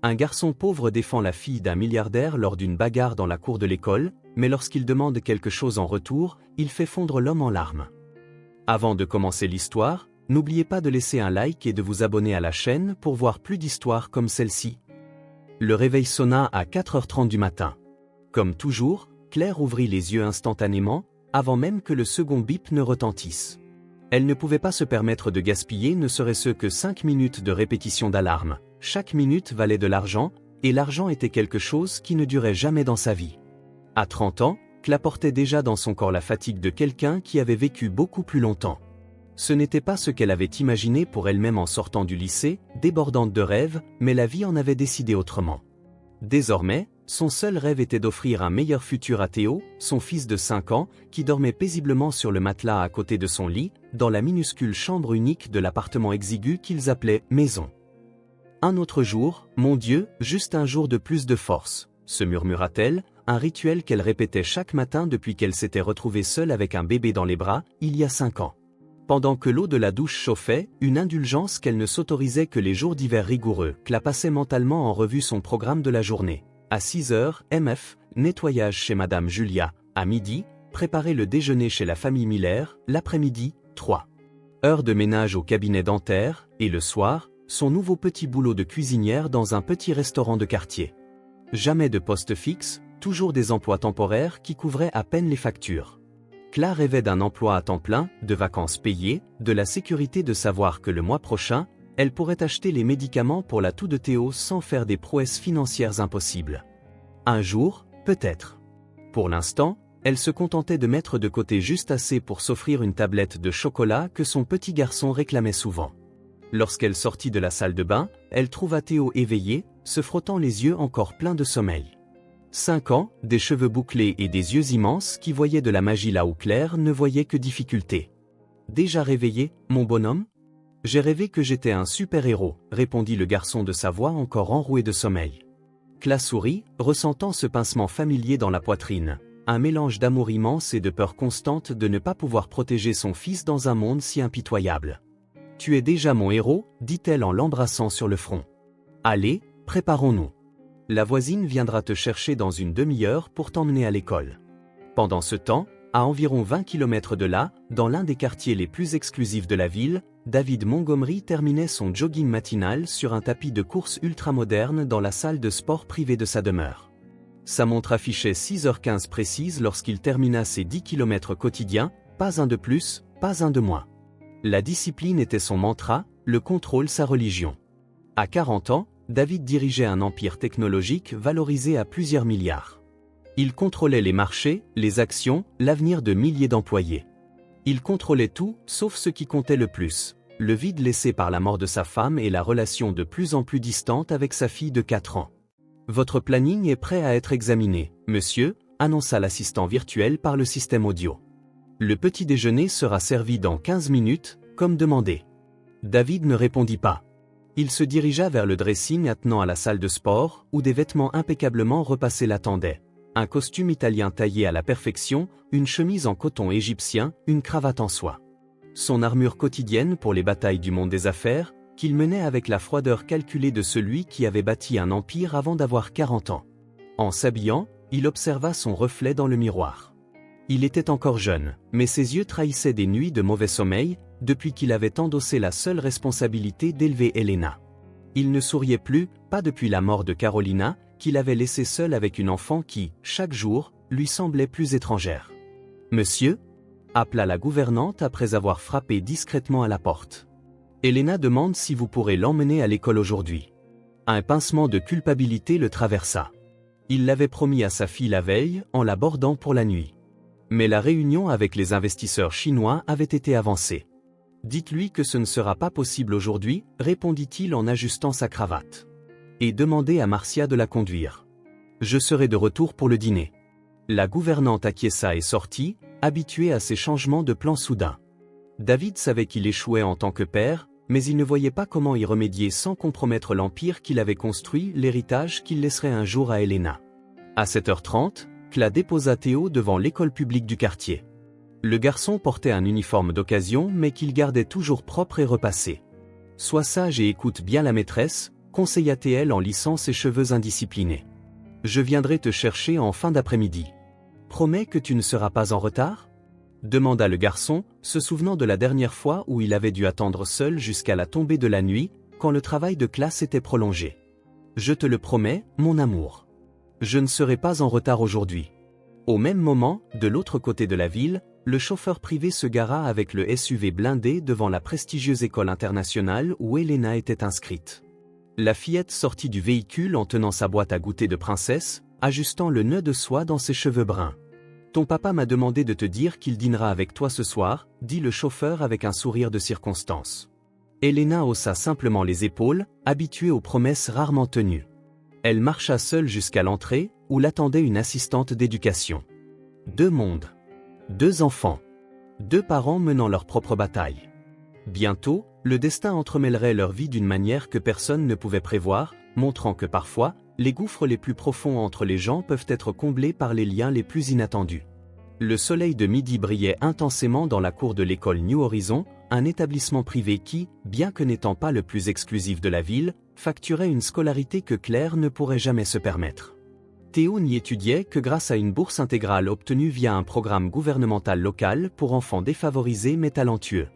Un garçon pauvre défend la fille d'un milliardaire lors d'une bagarre dans la cour de l'école, mais lorsqu'il demande quelque chose en retour, il fait fondre l'homme en larmes. Avant de commencer l'histoire, n'oubliez pas de laisser un like et de vous abonner à la chaîne pour voir plus d'histoires comme celle-ci. Le réveil sonna à 4h30 du matin. Comme toujours, Claire ouvrit les yeux instantanément, avant même que le second bip ne retentisse. Elle ne pouvait pas se permettre de gaspiller ne serait-ce que 5 minutes de répétition d'alarme. Chaque minute valait de l'argent, et l'argent était quelque chose qui ne durait jamais dans sa vie. À 30 ans, Claire portait déjà dans son corps la fatigue de quelqu'un qui avait vécu beaucoup plus longtemps. Ce n'était pas ce qu'elle avait imaginé pour elle-même en sortant du lycée, débordante de rêves, mais la vie en avait décidé autrement. Désormais, son seul rêve était d'offrir un meilleur futur à Théo, son fils de 5 ans, qui dormait paisiblement sur le matelas à côté de son lit, dans la minuscule chambre unique de l'appartement exigu qu'ils appelaient « maison ». Un autre jour, mon Dieu, juste un jour de plus de force, se murmura-t-elle, un rituel qu'elle répétait chaque matin depuis qu'elle s'était retrouvée seule avec un bébé dans les bras, il y a 5 ans. Pendant que l'eau de la douche chauffait, une indulgence qu'elle ne s'autorisait que les jours d'hiver rigoureux, Claire passait mentalement en revue son programme de la journée. À 6h, MF, nettoyage chez Madame Julia. À midi, préparer le déjeuner chez la famille Miller. L'après-midi, 3 heures de ménage au cabinet dentaire. Et le soir, son nouveau petit boulot de cuisinière dans un petit restaurant de quartier. Jamais de poste fixe, toujours des emplois temporaires qui couvraient à peine les factures. Claire rêvait d'un emploi à temps plein, de vacances payées, de la sécurité de savoir que le mois prochain, elle pourrait acheter les médicaments pour la toux de Théo sans faire des prouesses financières impossibles. Un jour, peut-être. Pour l'instant, elle se contentait de mettre de côté juste assez pour s'offrir une tablette de chocolat que son petit garçon réclamait souvent. Lorsqu'elle sortit de la salle de bain, elle trouva Théo éveillé, se frottant les yeux encore pleins de sommeil. 5 ans, des cheveux bouclés et des yeux immenses qui voyaient de la magie là où Claire ne voyait que difficulté. « Déjà réveillé, mon bonhomme ? J'ai rêvé que j'étais un super-héros, répondit le garçon de sa voix encore enrouée de sommeil. Claire sourit, ressentant ce pincement familier dans la poitrine, un mélange d'amour immense et de peur constante de ne pas pouvoir protéger son fils dans un monde si impitoyable. « Tu es déjà mon héros, dit-elle en l'embrassant sur le front. Allez, préparons-nous. La voisine viendra te chercher dans une demi-heure pour t'emmener à l'école. » Pendant ce temps, à environ 20 km de là, dans l'un des quartiers les plus exclusifs de la ville, David Montgomery terminait son jogging matinal sur un tapis de course ultramoderne dans la salle de sport privée de sa demeure. Sa montre affichait 6h15 précise lorsqu'il termina ses 10 km quotidiens, pas un de plus, pas un de moins. La discipline était son mantra, le contrôle sa religion. À 40 ans, David dirigeait un empire technologique valorisé à plusieurs milliards. Il contrôlait les marchés, les actions, l'avenir de milliers d'employés. Il contrôlait tout, sauf ce qui comptait le plus, le vide laissé par la mort de sa femme et la relation de plus en plus distante avec sa fille de 4 ans. « Votre planning est prêt à être examiné, monsieur », annonça l'assistant virtuel par le système audio. « Le petit déjeuner sera servi dans 15 minutes, comme demandé. » David ne répondit pas. Il se dirigea vers le dressing attenant à la salle de sport, où des vêtements impeccablement repassés l'attendaient. Un costume italien taillé à la perfection, une chemise en coton égyptien, une cravate en soie. Son armure quotidienne pour les batailles du monde des affaires, qu'il menait avec la froideur calculée de celui qui avait bâti un empire avant d'avoir 40 ans. En s'habillant, il observa son reflet dans le miroir. Il était encore jeune, mais ses yeux trahissaient des nuits de mauvais sommeil, depuis qu'il avait endossé la seule responsabilité d'élever Elena. Il ne souriait plus, pas depuis la mort de Carolina, qu'il avait laissée seule avec une enfant qui, chaque jour, lui semblait plus étrangère. « Monsieur ?» appela la gouvernante après avoir frappé discrètement à la porte. « Elena demande si vous pourrez l'emmener à l'école aujourd'hui. » Un pincement de culpabilité le traversa. Il l'avait promis à sa fille la veille, en l'abordant pour la nuit. Mais la réunion avec les investisseurs chinois avait été avancée. « Dites-lui que ce ne sera pas possible aujourd'hui, répondit-il en ajustant sa cravate. Et demandez à Marcia de la conduire. Je serai de retour pour le dîner. » La gouvernante acquiesça et sortit, habituée à ces changements de plan soudains. David savait qu'il échouait en tant que père, mais il ne voyait pas comment y remédier sans compromettre l'empire qu'il avait construit, l'héritage qu'il laisserait un jour à Elena. À 7h30, Claire déposa Théo devant l'école publique du quartier. Le garçon portait un uniforme d'occasion mais qu'il gardait toujours propre et repassé. « Sois sage et écoute bien la maîtresse », conseilla TL en lissant ses cheveux indisciplinés. Je viendrai te chercher en fin d'après-midi. Promets que tu ne seras pas en retard ? Demanda le garçon, se souvenant de la dernière fois où il avait dû attendre seul jusqu'à la tombée de la nuit, quand le travail de classe était prolongé. Je te le promets, mon amour. Je ne serai pas en retard aujourd'hui. Au même moment, de l'autre côté de la ville, le chauffeur privé se gara avec le SUV blindé devant la prestigieuse école internationale où Elena était inscrite. La fillette sortit du véhicule en tenant sa boîte à goûter de princesse, ajustant le nœud de soie dans ses cheveux bruns. Ton papa m'a demandé de te dire qu'il dînera avec toi ce soir, dit le chauffeur avec un sourire de circonstance. Elena haussa simplement les épaules, habituée aux promesses rarement tenues. Elle marcha seule jusqu'à l'entrée, où l'attendait une assistante d'éducation. 2 mondes. 2 enfants. 2 parents menant leur propre bataille. Bientôt, le destin entremêlerait leur vie d'une manière que personne ne pouvait prévoir, montrant que parfois, les gouffres les plus profonds entre les gens peuvent être comblés par les liens les plus inattendus. Le soleil de midi brillait intensément dans la cour de l'école New Horizon, un établissement privé qui, bien que n'étant pas le plus exclusif de la ville, facturait une scolarité que Claire ne pourrait jamais se permettre. Théo n'y étudiait que grâce à une bourse intégrale obtenue via un programme gouvernemental local pour enfants défavorisés mais talentueux.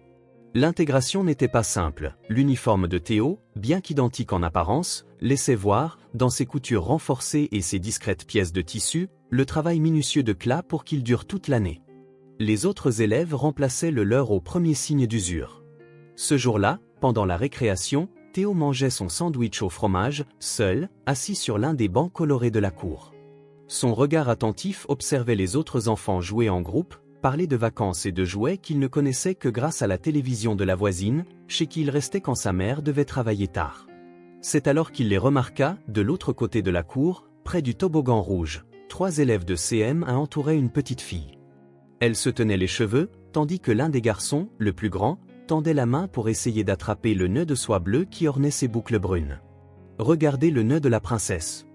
L'intégration n'était pas simple. L'uniforme de Théo, bien qu'identique en apparence, laissait voir, dans ses coutures renforcées et ses discrètes pièces de tissu, le travail minutieux de Cla pour qu'il dure toute l'année. Les autres élèves remplaçaient le leur au premier signe d'usure. Ce jour-là, pendant la récréation, Théo mangeait son sandwich au fromage, seul, assis sur l'un des bancs colorés de la cour. Son regard attentif observait les autres enfants jouer en groupe, parler de vacances et de jouets qu'il ne connaissait que grâce à la télévision de la voisine, chez qui il restait quand sa mère devait travailler tard. C'est alors qu'il les remarqua, de l'autre côté de la cour, près du toboggan rouge. 3 élèves de CM1 entouraient une petite fille. Elle se tenait les cheveux, tandis que l'un des garçons, le plus grand, tendait la main pour essayer d'attraper le nœud de soie bleue qui ornait ses boucles brunes. « Regardez le nœud de la princesse !»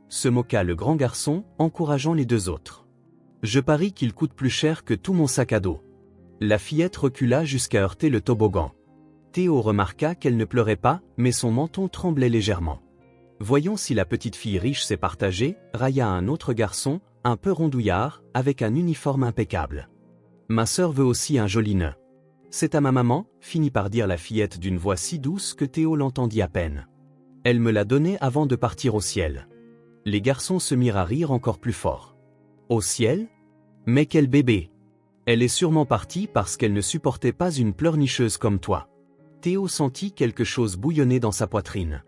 se moqua le grand garçon, encourageant les 2 autres. « Je parie qu'il coûte plus cher que tout mon sac à dos. » La fillette recula jusqu'à heurter le toboggan. Théo remarqua qu'elle ne pleurait pas, mais son menton tremblait légèrement. Voyons si la petite fille riche s'est partagée, railla un autre garçon, un peu rondouillard, avec un uniforme impeccable. Ma sœur veut aussi un joli nœud. C'est à ma maman, finit par dire la fillette d'une voix si douce que Théo l'entendit à peine. Elle me l'a donné avant de partir au ciel. Les garçons se mirent à rire encore plus fort. Au ciel ? Mais quel bébé ! Elle est sûrement partie parce qu'elle ne supportait pas une pleurnicheuse comme toi. Théo sentit quelque chose bouillonner dans sa poitrine.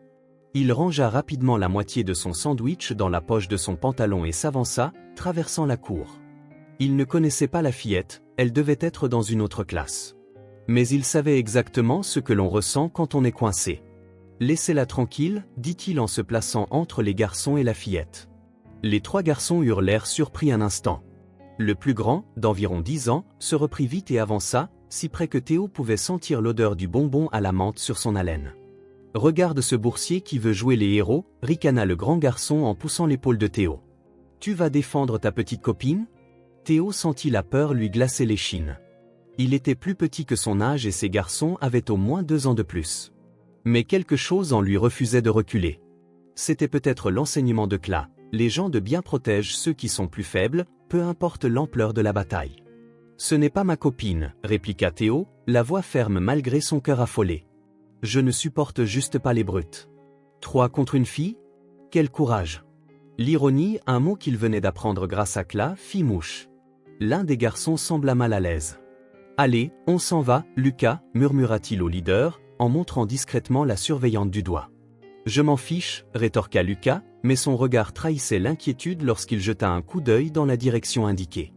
Il rangea rapidement la moitié de son sandwich dans la poche de son pantalon et s'avança, traversant la cour. Il ne connaissait pas la fillette, elle devait être dans une autre classe. Mais il savait exactement ce que l'on ressent quand on est coincé. « Laissez-la tranquille », dit-il en se plaçant entre les garçons et la fillette. Les 3 garçons eurent l'air surpris un instant. Le plus grand, d'environ 10 ans, se reprit vite et avança, si près que Théo pouvait sentir l'odeur du bonbon à la menthe sur son haleine. « Regarde ce boursier qui veut jouer les héros », ricana le grand garçon en poussant l'épaule de Théo. « Tu vas défendre ta petite copine ?» Théo sentit la peur lui glacer l'échine. Il était plus petit que son âge et ses garçons avaient au moins 2 ans de plus. Mais quelque chose en lui refusait de reculer. C'était peut-être l'enseignement de Cla. Les gens de bien protègent ceux qui sont plus faibles, peu importe l'ampleur de la bataille. « Ce n'est pas ma copine », répliqua Théo, la voix ferme malgré son cœur affolé. « Je ne supporte juste pas les brutes. 3 contre une fille ? Quel courage !» L'ironie, un mot qu'il venait d'apprendre grâce à Cla, fit mouche. L'un des garçons sembla mal à l'aise. « Allez, on s'en va, Lucas », murmura-t-il au leader, en montrant discrètement la surveillante du doigt. « Je m'en fiche », rétorqua Lucas, mais son regard trahissait l'inquiétude lorsqu'il jeta un coup d'œil dans la direction indiquée.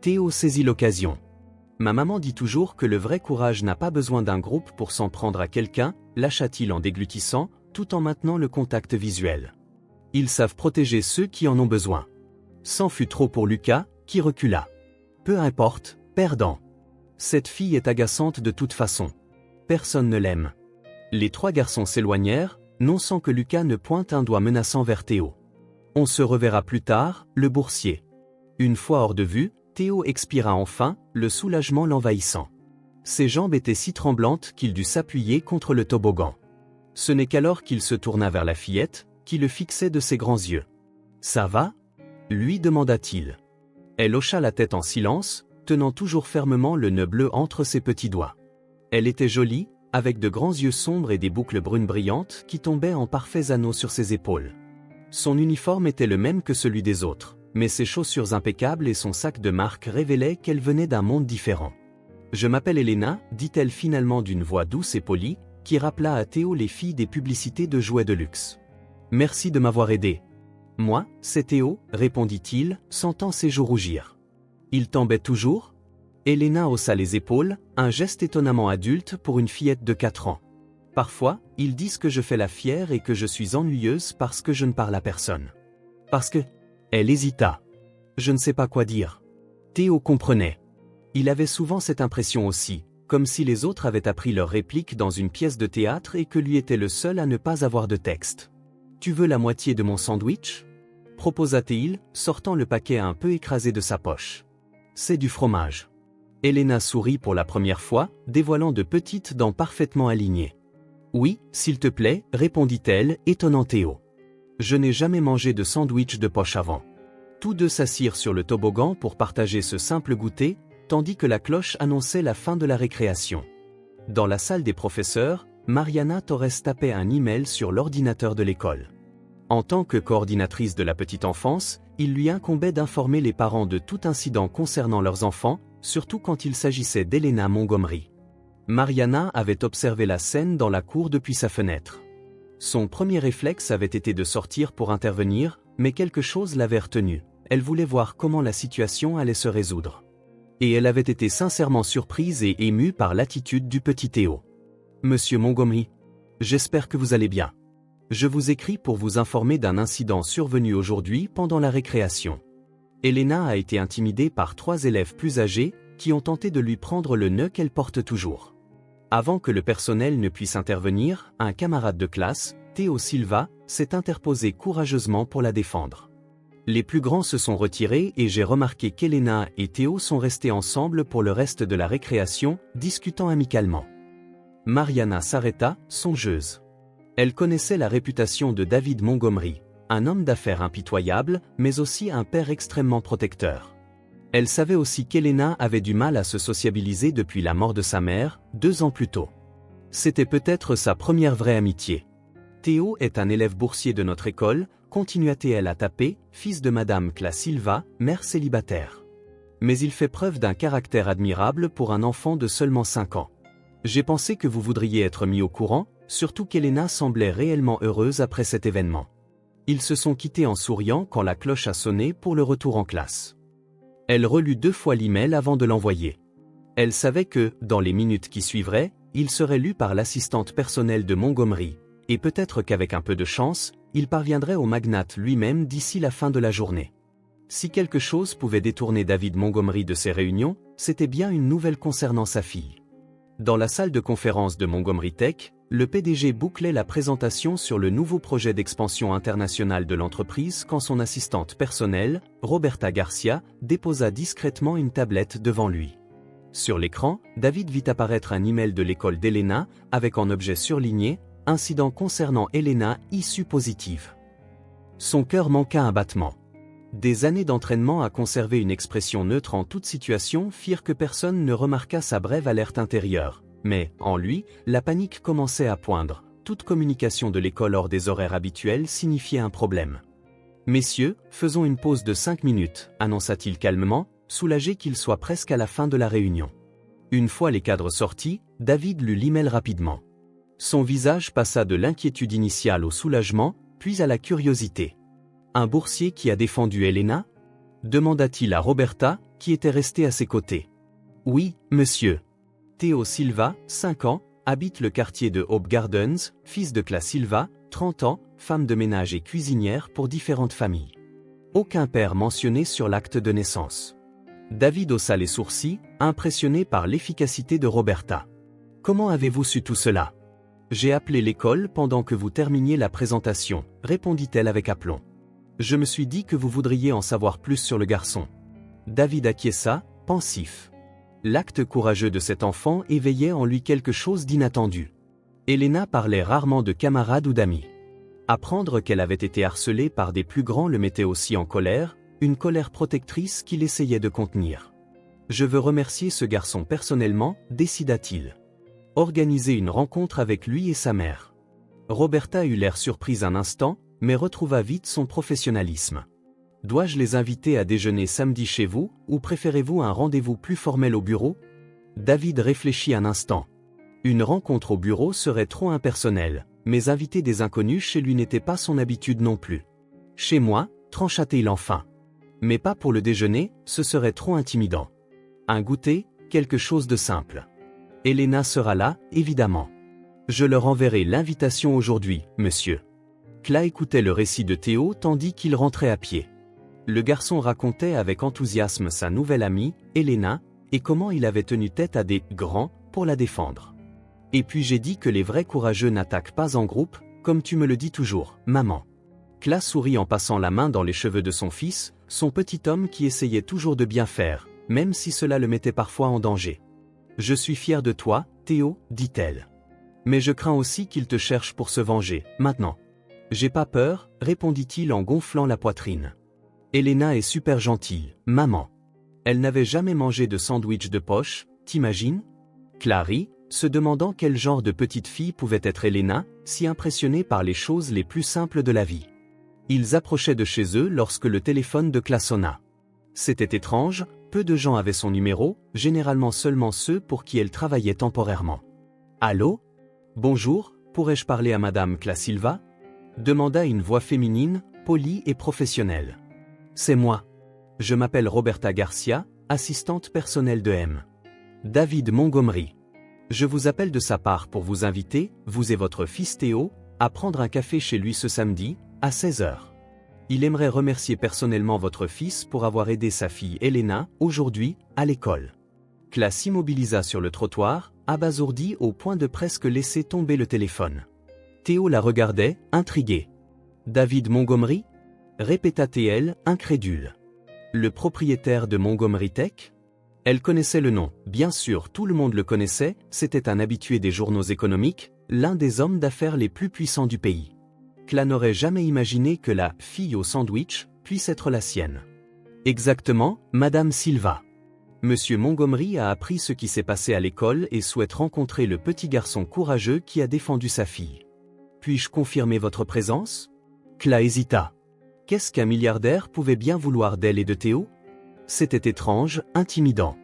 Théo saisit l'occasion. « Ma maman dit toujours que le vrai courage n'a pas besoin d'un groupe pour s'en prendre à quelqu'un », lâcha-t-il en déglutissant, tout en maintenant le contact visuel. « Ils savent protéger ceux qui en ont besoin. » C'en fut trop pour Lucas, qui recula. « Peu importe, perdant. Cette fille est agaçante de toute façon. Personne ne l'aime. » Les 3 garçons s'éloignèrent, non sans que Lucas ne pointe un doigt menaçant vers Théo. « On se reverra plus tard, le boursier. » Une fois hors de vue, Théo expira enfin, le soulagement l'envahissant. Ses jambes étaient si tremblantes qu'il dut s'appuyer contre le toboggan. Ce n'est qu'alors qu'il se tourna vers la fillette, qui le fixait de ses grands yeux. « Ça va ?» lui demanda-t-il. Elle hocha la tête en silence, tenant toujours fermement le nœud bleu entre ses petits doigts. Elle était jolie, avec de grands yeux sombres et des boucles brunes brillantes qui tombaient en parfaits anneaux sur ses épaules. Son uniforme était le même que celui des autres, mais ses chaussures impeccables et son sac de marque révélaient qu'elle venait d'un monde différent. « Je m'appelle Elena », dit-elle finalement d'une voix douce et polie, qui rappela à Théo les filles des publicités de jouets de luxe. « Merci de m'avoir aidé. »« Moi, c'est Théo », répondit-il, sentant ses joues rougir. « Il t'embête toujours ?» Elena haussa les épaules, un geste étonnamment adulte pour une fillette de 4 ans. « Parfois, ils disent que je fais la fière et que je suis ennuyeuse parce que je ne parle à personne. Parce que... » Elle hésita. « Je ne sais pas quoi dire. » Théo comprenait. Il avait souvent cette impression aussi, comme si les autres avaient appris leurs répliques dans une pièce de théâtre et que lui était le seul à ne pas avoir de texte. « Tu veux la moitié de mon sandwich ?» proposa-t-il, sortant le paquet un peu écrasé de sa poche. « C'est du fromage. » Elena sourit pour la première fois, dévoilant de petites dents parfaitement alignées. « Oui, s'il te plaît, répondit-elle, étonnant Théo. Je n'ai jamais mangé de sandwich de poche avant. » Tous deux s'assirent sur le toboggan pour partager ce simple goûter, tandis que la cloche annonçait la fin de la récréation. Dans la salle des professeurs, Mariana Torres tapait un email sur l'ordinateur de l'école. En tant que coordinatrice de la petite enfance, il lui incombait d'informer les parents de tout incident concernant leurs enfants, surtout quand il s'agissait d'Elena Montgomery. Mariana avait observé la scène dans la cour depuis sa fenêtre. Son premier réflexe avait été de sortir pour intervenir, mais quelque chose l'avait retenue. Elle voulait voir comment la situation allait se résoudre. Et elle avait été sincèrement surprise et émue par l'attitude du petit Théo. « Monsieur Montgomery, j'espère que vous allez bien. Je vous écris pour vous informer d'un incident survenu aujourd'hui pendant la récréation. » Elena a été intimidée par 3 élèves plus âgés qui ont tenté de lui prendre le nœud qu'elle porte toujours. Avant que le personnel ne puisse intervenir, un camarade de classe, Théo Silva, s'est interposé courageusement pour la défendre. Les plus grands se sont retirés et j'ai remarqué qu'Elena et Théo sont restés ensemble pour le reste de la récréation, discutant amicalement. Mariana s'arrêta, songeuse. Elle connaissait la réputation de David Montgomery, un homme d'affaires impitoyable, mais aussi un père extrêmement protecteur. Elle savait aussi qu'Elena avait du mal à se sociabiliser depuis la mort de sa mère, 2 ans plus tôt. C'était peut-être sa première vraie amitié. Théo est un élève boursier de notre école, continua-t-elle à taper, fils de Madame Cla Silva, mère célibataire. Mais il fait preuve d'un caractère admirable pour un enfant de seulement 5 ans. J'ai pensé que vous voudriez être mis au courant, surtout qu'Elena semblait réellement heureuse après cet événement. Ils se sont quittés en souriant quand la cloche a sonné pour le retour en classe. Elle relut 2 fois l'email avant de l'envoyer. Elle savait que, dans les minutes qui suivraient, il serait lu par l'assistante personnelle de Montgomery, et peut-être qu'avec un peu de chance, il parviendrait au magnate lui-même d'ici la fin de la journée. Si quelque chose pouvait détourner David Montgomery de ces réunions, c'était bien une nouvelle concernant sa fille. Dans la salle de conférence de Montgomery Tech, le PDG bouclait la présentation sur le nouveau projet d'expansion internationale de l'entreprise quand son assistante personnelle, Roberta Garcia, déposa discrètement une tablette devant lui. Sur l'écran, David vit apparaître un email de l'école d'Elena, avec en objet surligné « Incident concernant Elena, issue positive ». Son cœur manqua un battement. Des années d'entraînement à conserver une expression neutre en toute situation firent que personne ne remarqua sa brève alerte intérieure. Mais, en lui, la panique commençait à poindre. Toute communication de l'école hors des horaires habituels signifiait un problème. « Messieurs, faisons une pause de 5 minutes, annonça-t-il calmement, soulagé qu'il soit presque à la fin de la réunion. Une fois les cadres sortis, David lut l'email rapidement. Son visage passa de l'inquiétude initiale au soulagement, puis à la curiosité. « Un boursier qui a défendu Elena ?» demanda-t-il à Roberta, qui était restée à ses côtés. « Oui, monsieur. Théo Silva, 5 ans, habite le quartier de Hope Gardens, fils de Cla Silva, 30 ans, femme de ménage et cuisinière pour différentes familles. Aucun père mentionné sur l'acte de naissance. » David haussa les sourcils, impressionné par l'efficacité de Roberta. « Comment avez-vous su tout cela ? » J'ai appelé l'école pendant que vous terminiez la présentation, répondit-elle avec aplomb. Je me suis dit que vous voudriez en savoir plus sur le garçon. David acquiesça, pensif. L'acte courageux de cet enfant éveillait en lui quelque chose d'inattendu. Elena parlait rarement de camarades ou d'amis. Apprendre qu'elle avait été harcelée par des plus grands le mettait aussi en colère, une colère protectrice qu'il essayait de contenir. « Je veux remercier ce garçon personnellement », décida-t-il. Organiser une rencontre avec lui et sa mère. Roberta eut l'air surprise un instant, mais retrouva vite son professionnalisme. « Dois-je les inviter à déjeuner samedi chez vous, ou préférez-vous un rendez-vous plus formel au bureau ?» David réfléchit un instant. Une rencontre au bureau serait trop impersonnelle, mais inviter des inconnus chez lui n'était pas son habitude non plus. « Chez moi », trancha-t-il enfin. « Mais pas pour le déjeuner, ce serait trop intimidant. Un goûter, quelque chose de simple. Elena sera là, évidemment. Je leur enverrai l'invitation aujourd'hui, monsieur. » Cla écoutait le récit de Théo tandis qu'il rentrait à pied. Le garçon racontait avec enthousiasme sa nouvelle amie, Elena, et comment il avait tenu tête à des « grands » pour la défendre. « Et puis j'ai dit que les vrais courageux n'attaquent pas en groupe, comme tu me le dis toujours, maman. » Cla sourit en passant la main dans les cheveux de son fils, son petit homme qui essayait toujours de bien faire, même si cela le mettait parfois en danger. « Je suis fière de toi, Théo, dit-elle. Mais je crains aussi qu'il te cherche pour se venger, maintenant. » « J'ai pas peur, répondit-il en gonflant la poitrine. Elena est super gentille, maman. Elle n'avait jamais mangé de sandwich de poche, t'imagines? Clary, se demandant quel genre de petite fille pouvait être Elena, si impressionnée par les choses les plus simples de la vie. Ils approchaient de chez eux lorsque le téléphone de Cla sonna. C'était étrange, peu de gens avaient son numéro, généralement seulement ceux pour qui elle travaillait temporairement. « Allô? Bonjour, pourrais-je parler à Madame Cla Silva ?» demanda une voix féminine, polie et professionnelle. « C'est moi. Je m'appelle Roberta Garcia, assistante personnelle de M. David Montgomery. Je vous appelle de sa part pour vous inviter, vous et votre fils Théo, à prendre un café chez lui ce samedi, à 16 h. Il aimerait remercier personnellement votre fils pour avoir aidé sa fille Elena, aujourd'hui, à l'école. » Cla s'immobilisa sur le trottoir, abasourdi au point de presque laisser tomber le téléphone. Théo la regardait, intrigué. « David Montgomery ?» répéta-t-elle, incrédule. « Le propriétaire de Montgomery Tech ?» Elle connaissait le nom, bien sûr tout le monde le connaissait, c'était un habitué des journaux économiques, l'un des hommes d'affaires les plus puissants du pays. Cla n'aurait jamais imaginé que la « fille au sandwich » puisse être la sienne. « Exactement, Madame Silva. Monsieur Montgomery a appris ce qui s'est passé à l'école et souhaite rencontrer le petit garçon courageux qui a défendu sa fille. Puis-je confirmer votre présence ?» Cla hésita. Qu'est-ce qu'un milliardaire pouvait bien vouloir d'elle et de Théo? C'était étrange, intimidant.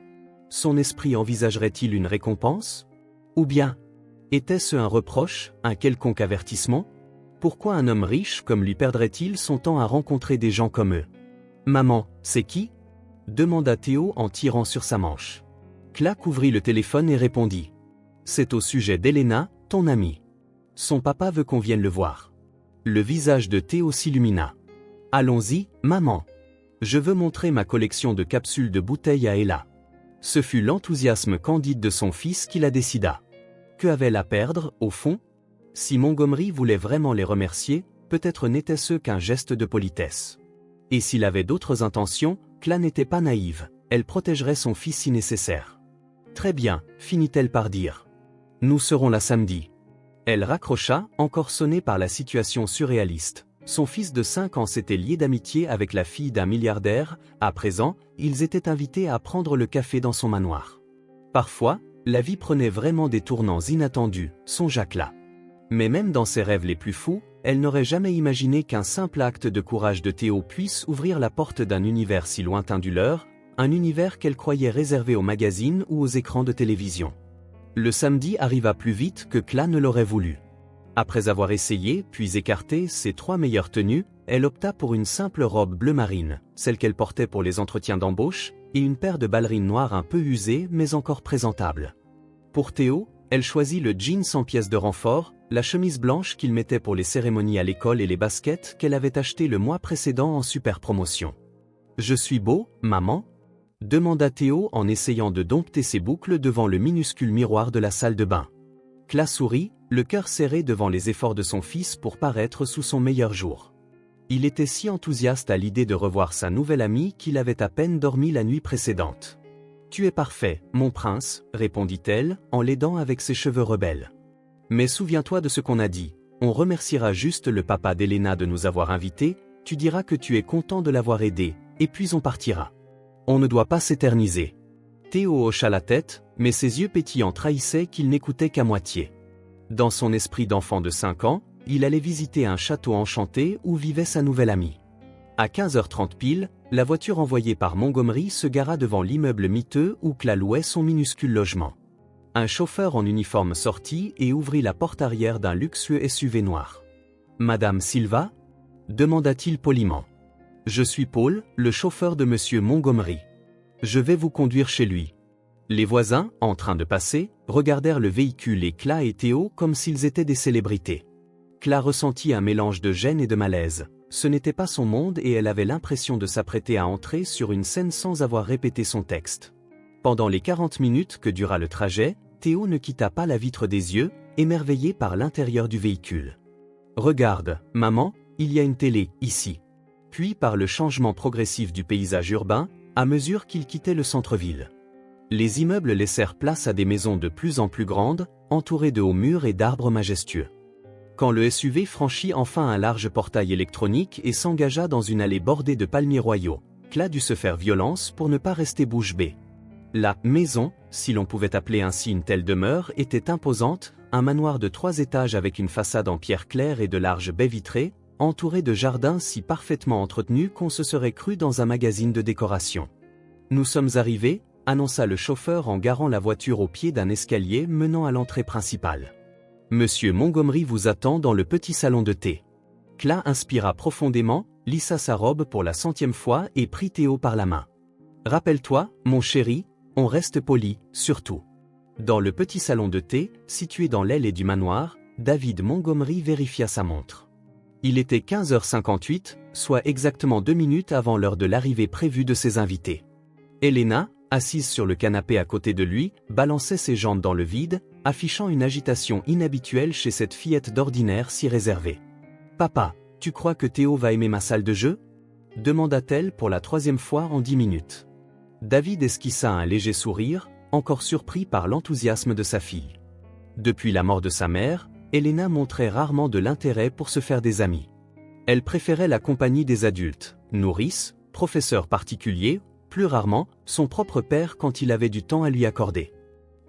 Son esprit envisagerait-il une récompense? Ou bien, était-ce un reproche, un quelconque avertissement? Pourquoi un homme riche comme lui perdrait-il son temps à rencontrer des gens comme eux? « Maman, c'est qui ?» demanda Théo en tirant sur sa manche. Cla ouvrit le téléphone et répondit. « C'est au sujet d'Elena, ton amie. Son papa veut qu'on vienne le voir. » Le visage de Théo s'illumina. « Allons-y, maman. Je veux montrer ma collection de capsules de bouteilles à Ella. » Ce fut l'enthousiasme candide de son fils qui la décida. Que avait-elle à perdre, au fond? Si Montgomery voulait vraiment les remercier, peut-être n'était-ce qu'un geste de politesse. Et s'il avait d'autres intentions, Cla n'était pas naïve, elle protégerait son fils si nécessaire. « Très bien, finit-elle par dire. Nous serons là samedi. » Elle raccrocha, encore sonnée par la situation surréaliste. Son fils de 5 ans s'était lié d'amitié avec la fille d'un milliardaire, à présent, ils étaient invités à prendre le café dans son manoir. Parfois, la vie prenait vraiment des tournants inattendus, songea Cla. Mais même dans ses rêves les plus fous, elle n'aurait jamais imaginé qu'un simple acte de courage de Théo puisse ouvrir la porte d'un univers si lointain du leur, un univers qu'elle croyait réservé aux magazines ou aux écrans de télévision. Le samedi arriva plus vite que Cla ne l'aurait voulu. Après avoir essayé, puis écarté ses 3 meilleures tenues, elle opta pour une simple robe bleu marine, celle qu'elle portait pour les entretiens d'embauche, et une paire de ballerines noires un peu usées mais encore présentables. Pour Théo, elle choisit le jean sans pièce de renfort, la chemise blanche qu'il mettait pour les cérémonies à l'école et les baskets qu'elle avait achetées le mois précédent en super promotion. « Je suis beau, maman ?» demanda Théo en essayant de dompter ses boucles devant le minuscule miroir de la salle de bain. Cla sourit, le cœur serré devant les efforts de son fils pour paraître sous son meilleur jour. Il était si enthousiaste à l'idée de revoir sa nouvelle amie qu'il avait à peine dormi la nuit précédente. « Tu es parfait, mon prince, répondit-elle, en l'aidant avec ses cheveux rebelles. Mais souviens-toi de ce qu'on a dit. On remerciera juste le papa d'Elena de nous avoir invités, tu diras que tu es content de l'avoir aidé, et puis on partira. On ne doit pas s'éterniser. Théo hocha la tête, mais ses yeux pétillants trahissaient qu'il n'écoutait qu'à moitié. Dans son esprit d'enfant de 5 ans, il allait visiter un château enchanté où vivait sa nouvelle amie. À 15h30 pile, la voiture envoyée par Montgomery se gara devant l'immeuble miteux où Cla louait son minuscule logement. Un chauffeur en uniforme sortit et ouvrit la porte arrière d'un luxueux SUV noir. « Madame Silva ?» demanda-t-il poliment. « Je suis Paul, le chauffeur de monsieur Montgomery. Je vais vous conduire chez lui. » Les voisins, en train de passer, regardèrent le véhicule et Cla et Théo comme s'ils étaient des célébrités. Cla ressentit un mélange de gêne et de malaise. Ce n'était pas son monde et elle avait l'impression de s'apprêter à entrer sur une scène sans avoir répété son texte. Pendant les 40 minutes que dura le trajet, Théo ne quitta pas la vitre des yeux, émerveillé par l'intérieur du véhicule. « Regarde, maman, il y a une télé, ici. » Puis par le changement progressif du paysage urbain, à mesure qu'il quittait le centre-ville. Les immeubles laissèrent place à des maisons de plus en plus grandes, entourées de hauts murs et d'arbres majestueux. Quand le SUV franchit enfin un large portail électronique et s'engagea dans une allée bordée de palmiers royaux, Cla dut se faire violence pour ne pas rester bouche bée. La maison, si l'on pouvait appeler ainsi une telle demeure, était imposante, un manoir de 3 étages avec une façade en pierre claire et de larges baies vitrées, entouré de jardins si parfaitement entretenus qu'on se serait cru dans un magazine de décoration. « Nous sommes arrivés », annonça le chauffeur en garant la voiture au pied d'un escalier menant à l'entrée principale. « Monsieur Montgomery vous attend dans le petit salon de thé. » Cla inspira profondément, lissa sa robe pour la 100e fois et prit Théo par la main. « Rappelle-toi, mon chéri, on reste poli, surtout. » Dans le petit salon de thé, situé dans l'aile du manoir, David Montgomery vérifia sa montre. Il était 15h58, soit exactement 2 minutes avant l'heure de l'arrivée prévue de ses invités. Elena, assise sur le canapé à côté de lui, balançait ses jambes dans le vide, affichant une agitation inhabituelle chez cette fillette d'ordinaire si réservée. « Papa, tu crois que Théo va aimer ma salle de jeu ?» demanda-t-elle pour la 3e fois en 10 minutes. David esquissa un léger sourire, encore surpris par l'enthousiasme de sa fille. Depuis la mort de sa mère, Elena montrait rarement de l'intérêt pour se faire des amis. Elle préférait la compagnie des adultes, nourrice, professeur particulier, plus rarement, son propre père quand il avait du temps à lui accorder.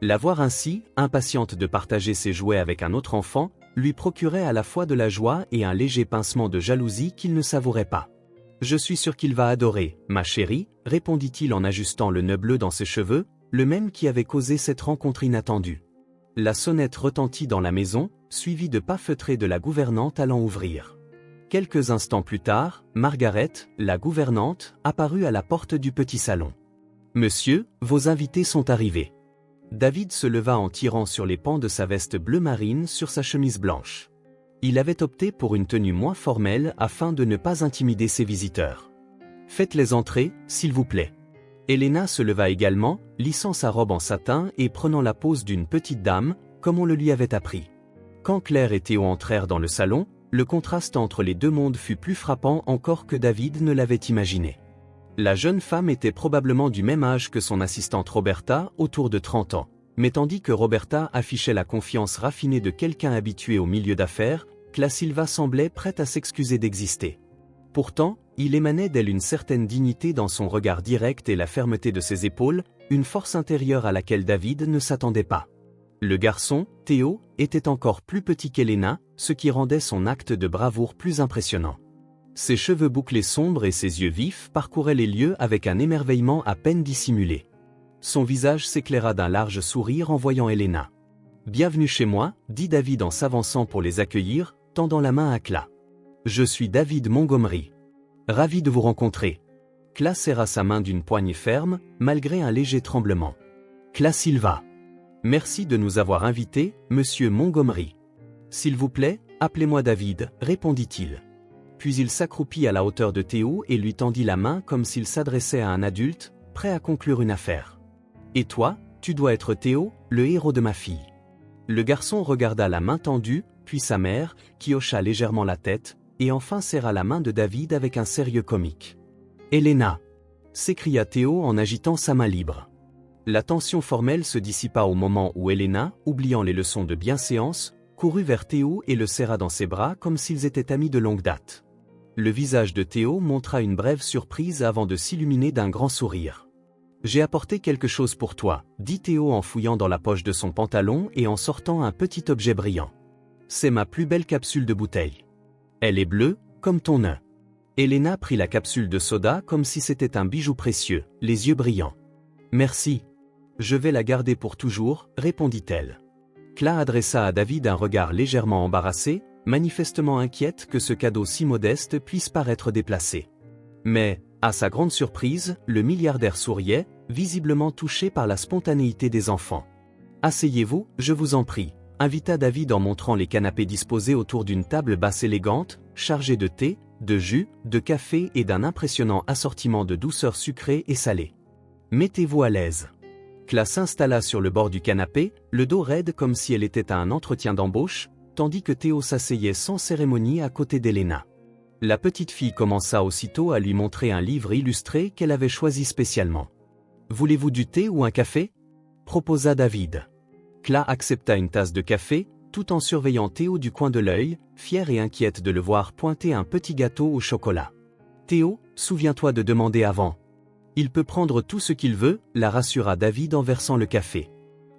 La voir ainsi, impatiente de partager ses jouets avec un autre enfant, lui procurait à la fois de la joie et un léger pincement de jalousie qu'il ne savourait pas. « Je suis sûr qu'il va adorer, ma chérie », répondit-il en ajustant le nœud bleu dans ses cheveux, le même qui avait causé cette rencontre inattendue. La sonnette retentit dans la maison, suivie de pas feutrés de la gouvernante allant ouvrir. Quelques instants plus tard, Margaret, la gouvernante, apparut à la porte du petit salon. « Monsieur, vos invités sont arrivés. » David se leva en tirant sur les pans de sa veste bleu marine sur sa chemise blanche. Il avait opté pour une tenue moins formelle afin de ne pas intimider ses visiteurs. « Faites-les entrer, s'il vous plaît. » Elena se leva également, lissant sa robe en satin et prenant la pose d'une petite dame, comme on le lui avait appris. Quand Claire et Théo entrèrent dans le salon, le contraste entre les deux mondes fut plus frappant encore que David ne l'avait imaginé. La jeune femme était probablement du même âge que son assistante Roberta, autour de 30 ans. Mais tandis que Roberta affichait la confiance raffinée de quelqu'un habitué au milieu d'affaires, Cla Silva semblait prête à s'excuser d'exister. Pourtant, il émanait d'elle une certaine dignité dans son regard direct et la fermeté de ses épaules, une force intérieure à laquelle David ne s'attendait pas. Le garçon, Théo, était encore plus petit qu'Elena, ce qui rendait son acte de bravoure plus impressionnant. Ses cheveux bouclés sombres et ses yeux vifs parcouraient les lieux avec un émerveillement à peine dissimulé. Son visage s'éclaira d'un large sourire en voyant Elena. « Bienvenue chez moi », dit David en s'avançant pour les accueillir, tendant la main à Cla. « Je suis David Montgomery. Ravi de vous rencontrer. » Cla serra sa main d'une poignée ferme, malgré un léger tremblement. « Cla Silva. Merci de nous avoir invités, monsieur Montgomery. S'il vous plaît, appelez-moi David, répondit-il. Puis il s'accroupit à la hauteur de Théo et lui tendit la main comme s'il s'adressait à un adulte, prêt à conclure une affaire. « Et toi, tu dois être Théo, le héros de ma fille. » Le garçon regarda la main tendue, puis sa mère, qui hocha légèrement la tête, et enfin serra la main de David avec un sérieux comique. « Elena !» s'écria Théo en agitant sa main libre. La tension formelle se dissipa au moment où Elena, oubliant les leçons de bienséance, courut vers Théo et le serra dans ses bras comme s'ils étaient amis de longue date. Le visage de Théo montra une brève surprise avant de s'illuminer d'un grand sourire. « J'ai apporté quelque chose pour toi, » dit Théo en fouillant dans la poche de son pantalon et en sortant un petit objet brillant. « C'est ma plus belle capsule de bouteille. Elle est bleue, comme ton nez. » Elena prit la capsule de soda comme si c'était un bijou précieux, les yeux brillants. « Merci. Je vais la garder pour toujours, » répondit-elle. Cla adressa à David un regard légèrement embarrassé, manifestement inquiète que ce cadeau si modeste puisse paraître déplacé. Mais, à sa grande surprise, le milliardaire souriait, visiblement touché par la spontanéité des enfants. « Asseyez-vous, je vous en prie, » invita David en montrant les canapés disposés autour d'une table basse élégante, chargée de thé, de jus, de café et d'un impressionnant assortiment de douceurs sucrées et salées. « Mettez-vous à l'aise. » Cla s'installa sur le bord du canapé, le dos raide comme si elle était à un entretien d'embauche, tandis que Théo s'asseyait sans cérémonie à côté d'Elena. La petite fille commença aussitôt à lui montrer un livre illustré qu'elle avait choisi spécialement. « Voulez-vous du thé ou un café ?» proposa David. Cla accepta une tasse de café, tout en surveillant Théo du coin de l'œil, fière et inquiète de le voir pointer un petit gâteau au chocolat. « Théo, souviens-toi de demander avant. » « Il peut prendre tout ce qu'il veut, » la rassura David en versant le café.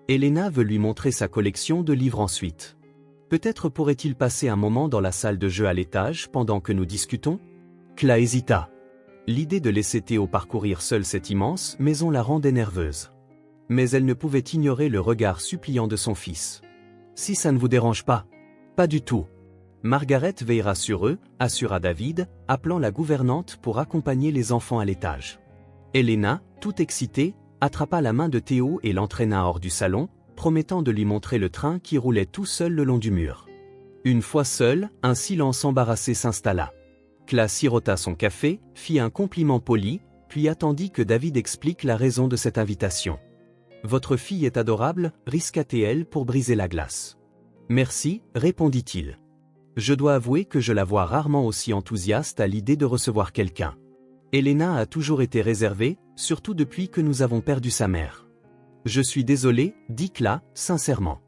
Elena veut lui montrer sa collection de livres ensuite. Peut-être pourrait-il passer un moment dans la salle de jeu à l'étage pendant que nous discutons ? Cla hésita. L'idée de laisser Théo parcourir seule cette immense maison la rendait nerveuse. Mais elle ne pouvait ignorer le regard suppliant de son fils. « Si ça ne vous dérange pas. »« Pas du tout. » Margaret veillera sur eux, assura David, appelant la gouvernante pour accompagner les enfants à l'étage. Elena, tout excitée, attrapa la main de Théo et l'entraîna hors du salon, promettant de lui montrer le train qui roulait tout seul le long du mur. Une fois seul, un silence embarrassé s'installa. Cla sirota son café, fit un compliment poli, puis attendit que David explique la raison de cette invitation. « Votre fille est adorable, » risqua-t-elle pour briser la glace. « Merci, » répondit-il. « Je dois avouer que je la vois rarement aussi enthousiaste à l'idée de recevoir quelqu'un. Elena a toujours été réservée, surtout depuis que nous avons perdu sa mère. »« Je suis désolé, » dit Cla, sincèrement.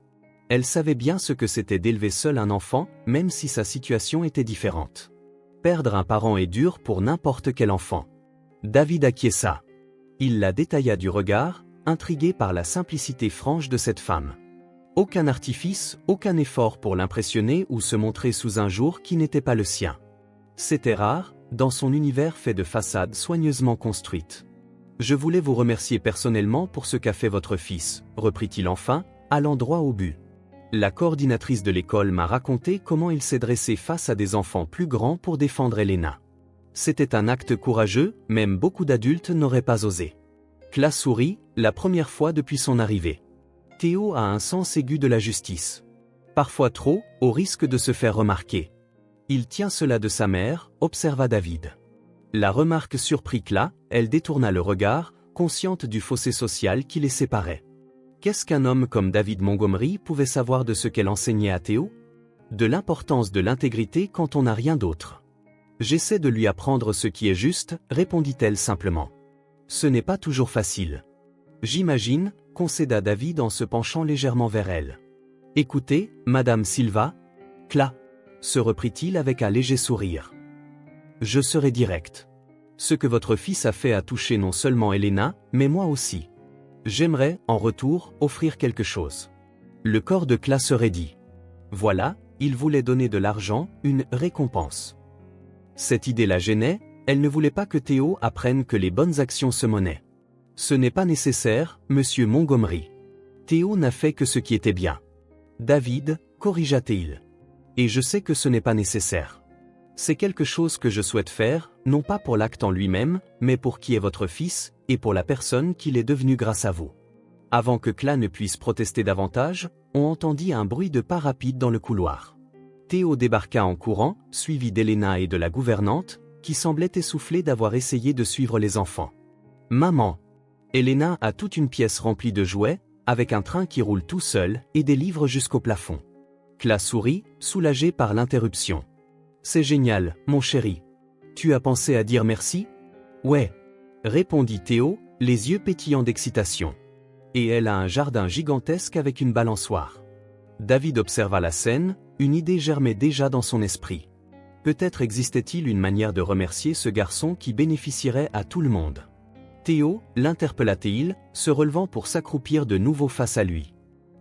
Elle savait bien ce que c'était d'élever seul un enfant, même si sa situation était différente. Perdre un parent est dur pour n'importe quel enfant. David acquiesça. Il la détailla du regard, intrigué par la simplicité franche de cette femme. Aucun artifice, aucun effort pour l'impressionner ou se montrer sous un jour qui n'était pas le sien. C'était rare, dans son univers fait de façades soigneusement construites. « Je voulais vous remercier personnellement pour ce qu'a fait votre fils, » reprit-il enfin, allant droit au but. La coordinatrice de l'école m'a raconté comment il s'est dressé face à des enfants plus grands pour défendre Elena. C'était un acte courageux, même beaucoup d'adultes n'auraient pas osé. Cla sourit, la première fois depuis son arrivée. Théo a un sens aigu de la justice. Parfois trop, au risque de se faire remarquer. Il tient cela de sa mère, observa David. La remarque surprit Cla, elle détourna le regard, consciente du fossé social qui les séparait. Qu'est-ce qu'un homme comme David Montgomery pouvait savoir de ce qu'elle enseignait à Théo ? De l'importance de l'intégrité quand on n'a rien d'autre. J'essaie de lui apprendre ce qui est juste, répondit-elle simplement. Ce n'est pas toujours facile. J'imagine, concéda David en se penchant légèrement vers elle. Écoutez, Madame Silva. Cla, se reprit-il avec un léger sourire. Je serai direct. Ce que votre fils a fait a touché non seulement Elena, mais moi aussi. J'aimerais, en retour, offrir quelque chose. Le corps de Cla se raidit. Voilà, il voulait donner de l'argent, une récompense. Cette idée la gênait, elle ne voulait pas que Théo apprenne que les bonnes actions se monnaient. Ce n'est pas nécessaire, monsieur Montgomery. Théo n'a fait que ce qui était bien. David, corrigea-t-il. Et je sais que ce n'est pas nécessaire. C'est quelque chose que je souhaite faire, non pas pour l'acte en lui-même, mais pour qui est votre fils, et pour la personne qu'il est devenu grâce à vous. Avant que Cla ne puisse protester davantage, on entendit un bruit de pas rapide dans le couloir. Théo débarqua en courant, suivi d'Elena et de la gouvernante, qui semblait essoufflée d'avoir essayé de suivre les enfants. « Maman !» Elena a toute une pièce remplie de jouets, avec un train qui roule tout seul, et des livres jusqu'au plafond. Cla sourit, soulagée par l'interruption. « C'est génial, mon chéri. Tu as pensé à dire merci ? » « Ouais, » répondit Théo, les yeux pétillants d'excitation. « Et elle a un jardin gigantesque avec une balançoire. » David observa la scène, une idée germait déjà dans son esprit. Peut-être existait-il une manière de remercier ce garçon qui bénéficierait à tout le monde. Théo, l'interpella-t-il, se relevant pour s'accroupir de nouveau face à lui.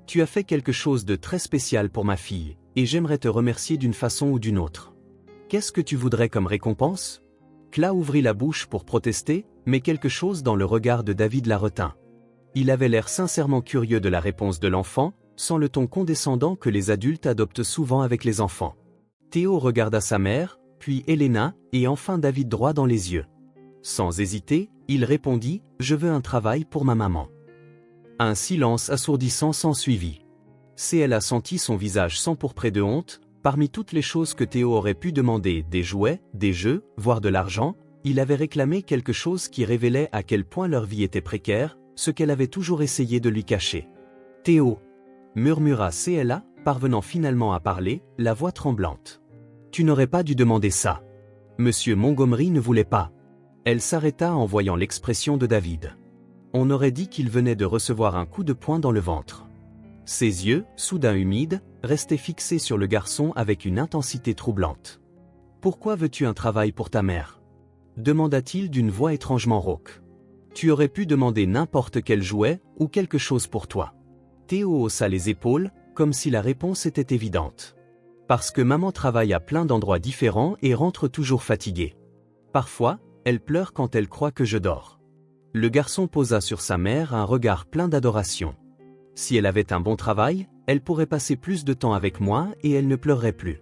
Tu as fait quelque chose de très spécial pour ma fille, et j'aimerais te remercier d'une façon ou d'une autre. Qu'est-ce que tu voudrais comme récompense? Cla ouvrit la bouche pour protester, mais quelque chose dans le regard de David la retint. Il avait l'air sincèrement curieux de la réponse de l'enfant, sans le ton condescendant que les adultes adoptent souvent avec les enfants. Théo regarda sa mère, puis Elena, et enfin David droit dans les yeux. Sans hésiter, il répondit « Je veux un travail pour ma maman ». Un silence assourdissant s'ensuivit. Elle a senti son visage s'empourprer de honte. Parmi toutes les choses que Théo aurait pu demander, des jouets, des jeux, voire de l'argent, il avait réclamé quelque chose qui révélait à quel point leur vie était précaire, ce qu'elle avait toujours essayé de lui cacher. « Théo » murmura CLA, parvenant finalement à parler, la voix tremblante. « Tu n'aurais pas dû demander ça. » Monsieur Montgomery ne voulait pas. Elle s'arrêta en voyant l'expression de David. On aurait dit qu'il venait de recevoir un coup de poing dans le ventre. Ses yeux, soudain humides, restaient fixés sur le garçon avec une intensité troublante. « Pourquoi veux-tu un travail pour ta mère » demanda-t-il d'une voix étrangement rauque. « Tu aurais pu demander n'importe quel jouet ou quelque chose pour toi. » Théo haussa les épaules, comme si la réponse était évidente. « Parce que maman travaille à plein d'endroits différents et rentre toujours fatiguée. Parfois, elle pleure quand elle croit que je dors. » Le garçon posa sur sa mère un regard plein d'adoration. Si elle avait un bon travail, elle pourrait passer plus de temps avec moi et elle ne pleurerait plus.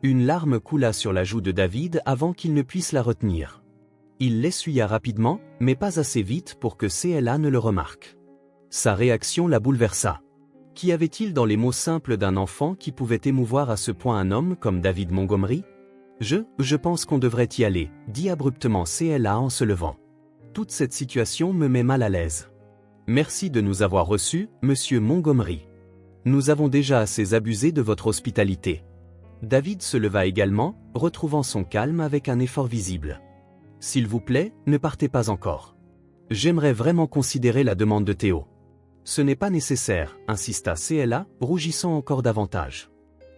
Une larme coula sur la joue de David avant qu'il ne puisse la retenir. Il l'essuya rapidement, mais pas assez vite pour que CLA ne le remarque. Sa réaction la bouleversa. Qu'y avait-il dans les mots simples d'un enfant qui pouvait émouvoir à ce point un homme comme David Montgomery? Je pense qu'on devrait y aller, dit abruptement CLA en se levant. Toute cette situation me met mal à l'aise. Merci de nous avoir reçus, monsieur Montgomery. Nous avons déjà assez abusé de votre hospitalité. David se leva également, retrouvant son calme avec un effort visible. S'il vous plaît, ne partez pas encore. J'aimerais vraiment considérer la demande de Théo. Ce n'est pas nécessaire, insista CLA, rougissant encore davantage.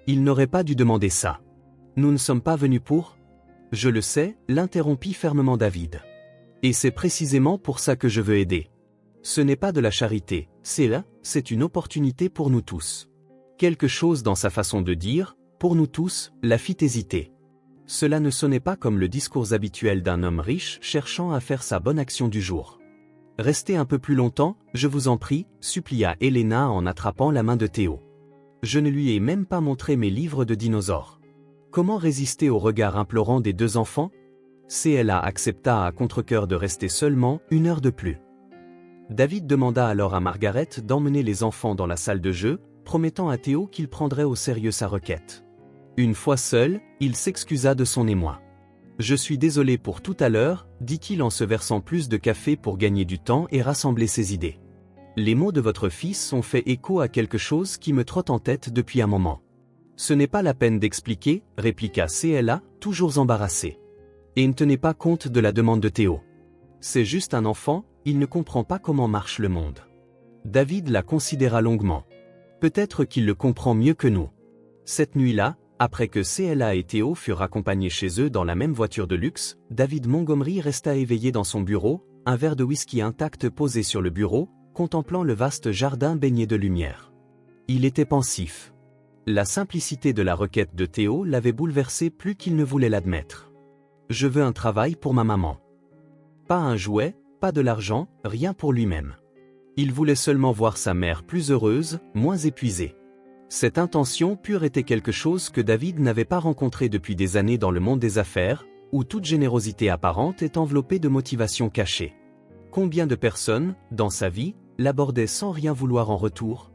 Il n'aurait pas dû demander ça. Nous ne sommes pas venus pour... Je le sais, l'interrompit fermement David. Et c'est précisément pour ça que je veux aider. Ce n'est pas de la charité, c'est une opportunité pour nous tous. Quelque chose dans sa façon de dire, pour nous tous, la fit hésiter. Cela ne sonnait pas comme le discours habituel d'un homme riche cherchant à faire sa bonne action du jour. Restez un peu plus longtemps, je vous en prie, supplia Elena en attrapant la main de Théo. Je ne lui ai même pas montré mes livres de dinosaures. Comment résister au regard implorant des deux enfants? CLA accepta à contre-cœur de rester seulement 1 heure de plus. David demanda alors à Margaret d'emmener les enfants dans la salle de jeu, promettant à Théo qu'il prendrait au sérieux sa requête. Une fois seul, il s'excusa de son émoi. « Je suis désolé pour tout à l'heure », dit-il en se versant plus de café pour gagner du temps et rassembler ses idées. « Les mots de votre fils ont fait écho à quelque chose qui me trotte en tête depuis un moment. »« Ce n'est pas la peine d'expliquer », répliqua CLA, toujours embarrassé. « Et ne tenez pas compte de la demande de Théo. C'est juste un enfant, il ne comprend pas comment marche le monde. » David la considéra longuement. Peut-être qu'il le comprend mieux que nous. Cette nuit-là, après que CLA et Théo furent raccompagnés chez eux dans la même voiture de luxe, David Montgomery resta éveillé dans son bureau, un verre de whisky intact posé sur le bureau, contemplant le vaste jardin baigné de lumière. Il était pensif. La simplicité de la requête de Théo l'avait bouleversé plus qu'il ne voulait l'admettre. « Je veux un travail pour ma maman. » Pas un jouet, pas de l'argent, rien pour lui-même. Il voulait seulement voir sa mère plus heureuse, moins épuisée. Cette intention pure était quelque chose que David n'avait pas rencontré depuis des années dans le monde des affaires, où toute générosité apparente est enveloppée de motivations cachées. Combien de personnes, dans sa vie, l'abordaient sans rien vouloir en retour?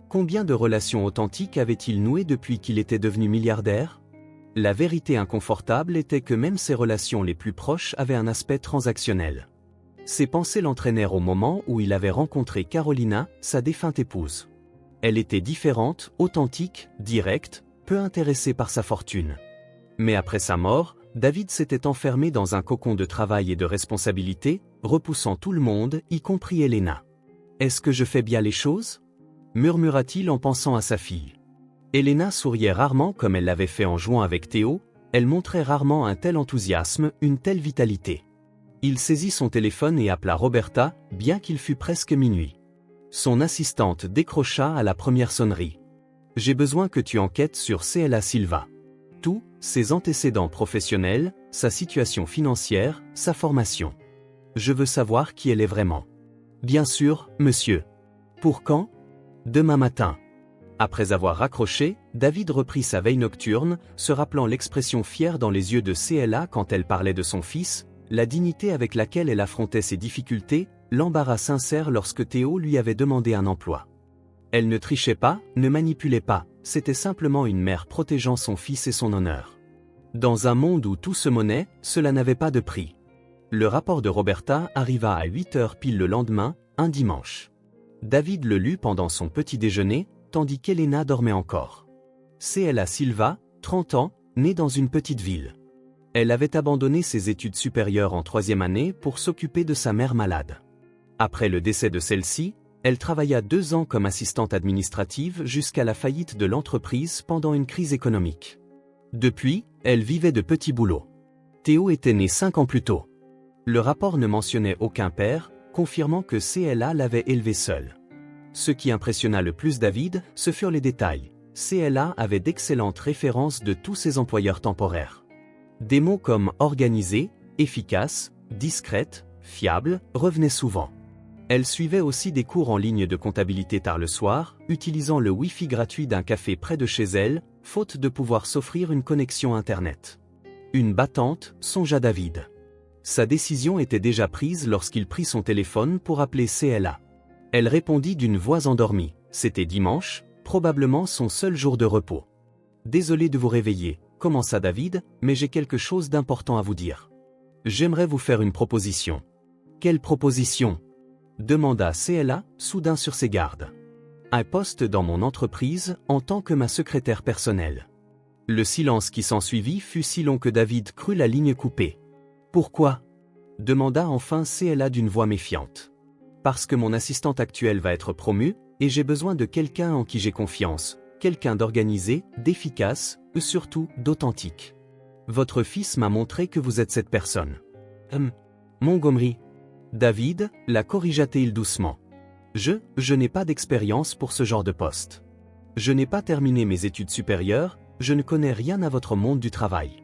Combien de relations authentiques avait-il nouées depuis qu'il était devenu milliardaire? La vérité inconfortable était que même ses relations les plus proches avaient un aspect transactionnel. Ses pensées l'entraînèrent au moment où il avait rencontré Carolina, sa défunte épouse. Elle était différente, authentique, directe, peu intéressée par sa fortune. Mais après sa mort, David s'était enfermé dans un cocon de travail et de responsabilité, repoussant tout le monde, y compris Elena. « Est-ce que je fais bien les choses ?» murmura-t-il en pensant à sa fille. Elena souriait rarement comme elle l'avait fait en jouant avec Théo, elle montrait rarement un tel enthousiasme, une telle vitalité. Il saisit son téléphone et appela Roberta, bien qu'il fût presque minuit. Son assistante décrocha à la première sonnerie. « J'ai besoin que tu enquêtes sur CLA Silva. Tout, ses antécédents professionnels, sa situation financière, sa formation. Je veux savoir qui elle est vraiment. » « Bien sûr, monsieur. »« Pour quand ?»« Demain matin. » Après avoir raccroché, David reprit sa veille nocturne, se rappelant l'expression fière dans les yeux de CLA quand elle parlait de son fils, la dignité avec laquelle elle affrontait ses difficultés, l'embarras sincère lorsque Théo lui avait demandé un emploi. Elle ne trichait pas, ne manipulait pas, c'était simplement une mère protégeant son fils et son honneur. Dans un monde où tout se monnait, cela n'avait pas de prix. Le rapport de Roberta arriva à 8h pile le lendemain, un dimanche. David le lut pendant son petit déjeuner, tandis qu'Elena dormait encore. CLA Silva, 30 ans, née dans une petite ville. Elle avait abandonné ses études supérieures en 3e année pour s'occuper de sa mère malade. Après le décès de celle-ci, elle travailla 2 ans comme assistante administrative jusqu'à la faillite de l'entreprise pendant une crise économique. Depuis, elle vivait de petits boulots. Théo était né 5 ans plus tôt. Le rapport ne mentionnait aucun père, confirmant que CLA l'avait élevé seule. Ce qui impressionna le plus David, ce furent les détails. CLA avait d'excellentes références de tous ses employeurs temporaires. Des mots comme organisé, efficace, discrète, fiable revenaient souvent. Elle suivait aussi des cours en ligne de comptabilité tard le soir, utilisant le Wi-Fi gratuit d'un café près de chez elle, faute de pouvoir s'offrir une connexion Internet. Une battante, songea David. Sa décision était déjà prise lorsqu'il prit son téléphone pour appeler CLA. Elle répondit d'une voix endormie. C'était dimanche, probablement son seul jour de repos. « Désolé de vous réveiller, commença David, mais j'ai quelque chose d'important à vous dire. J'aimerais vous faire une proposition. »« Quelle proposition ?» demanda CLA, soudain sur ses gardes. « Un poste dans mon entreprise en tant que ma secrétaire personnelle. » Le silence qui s'ensuivit fut si long que David crut la ligne coupée. « Pourquoi ?» demanda enfin CLA d'une voix méfiante. « Parce que mon assistante actuelle va être promue, et j'ai besoin de quelqu'un en qui j'ai confiance, quelqu'un d'organisé, d'efficace, et surtout d'authentique. Votre fils m'a montré que vous êtes cette personne. » Montgomery. David, la corrigea-t-il doucement. Je n'ai pas d'expérience pour ce genre de poste. Je n'ai pas terminé mes études supérieures, je ne connais rien à votre monde du travail.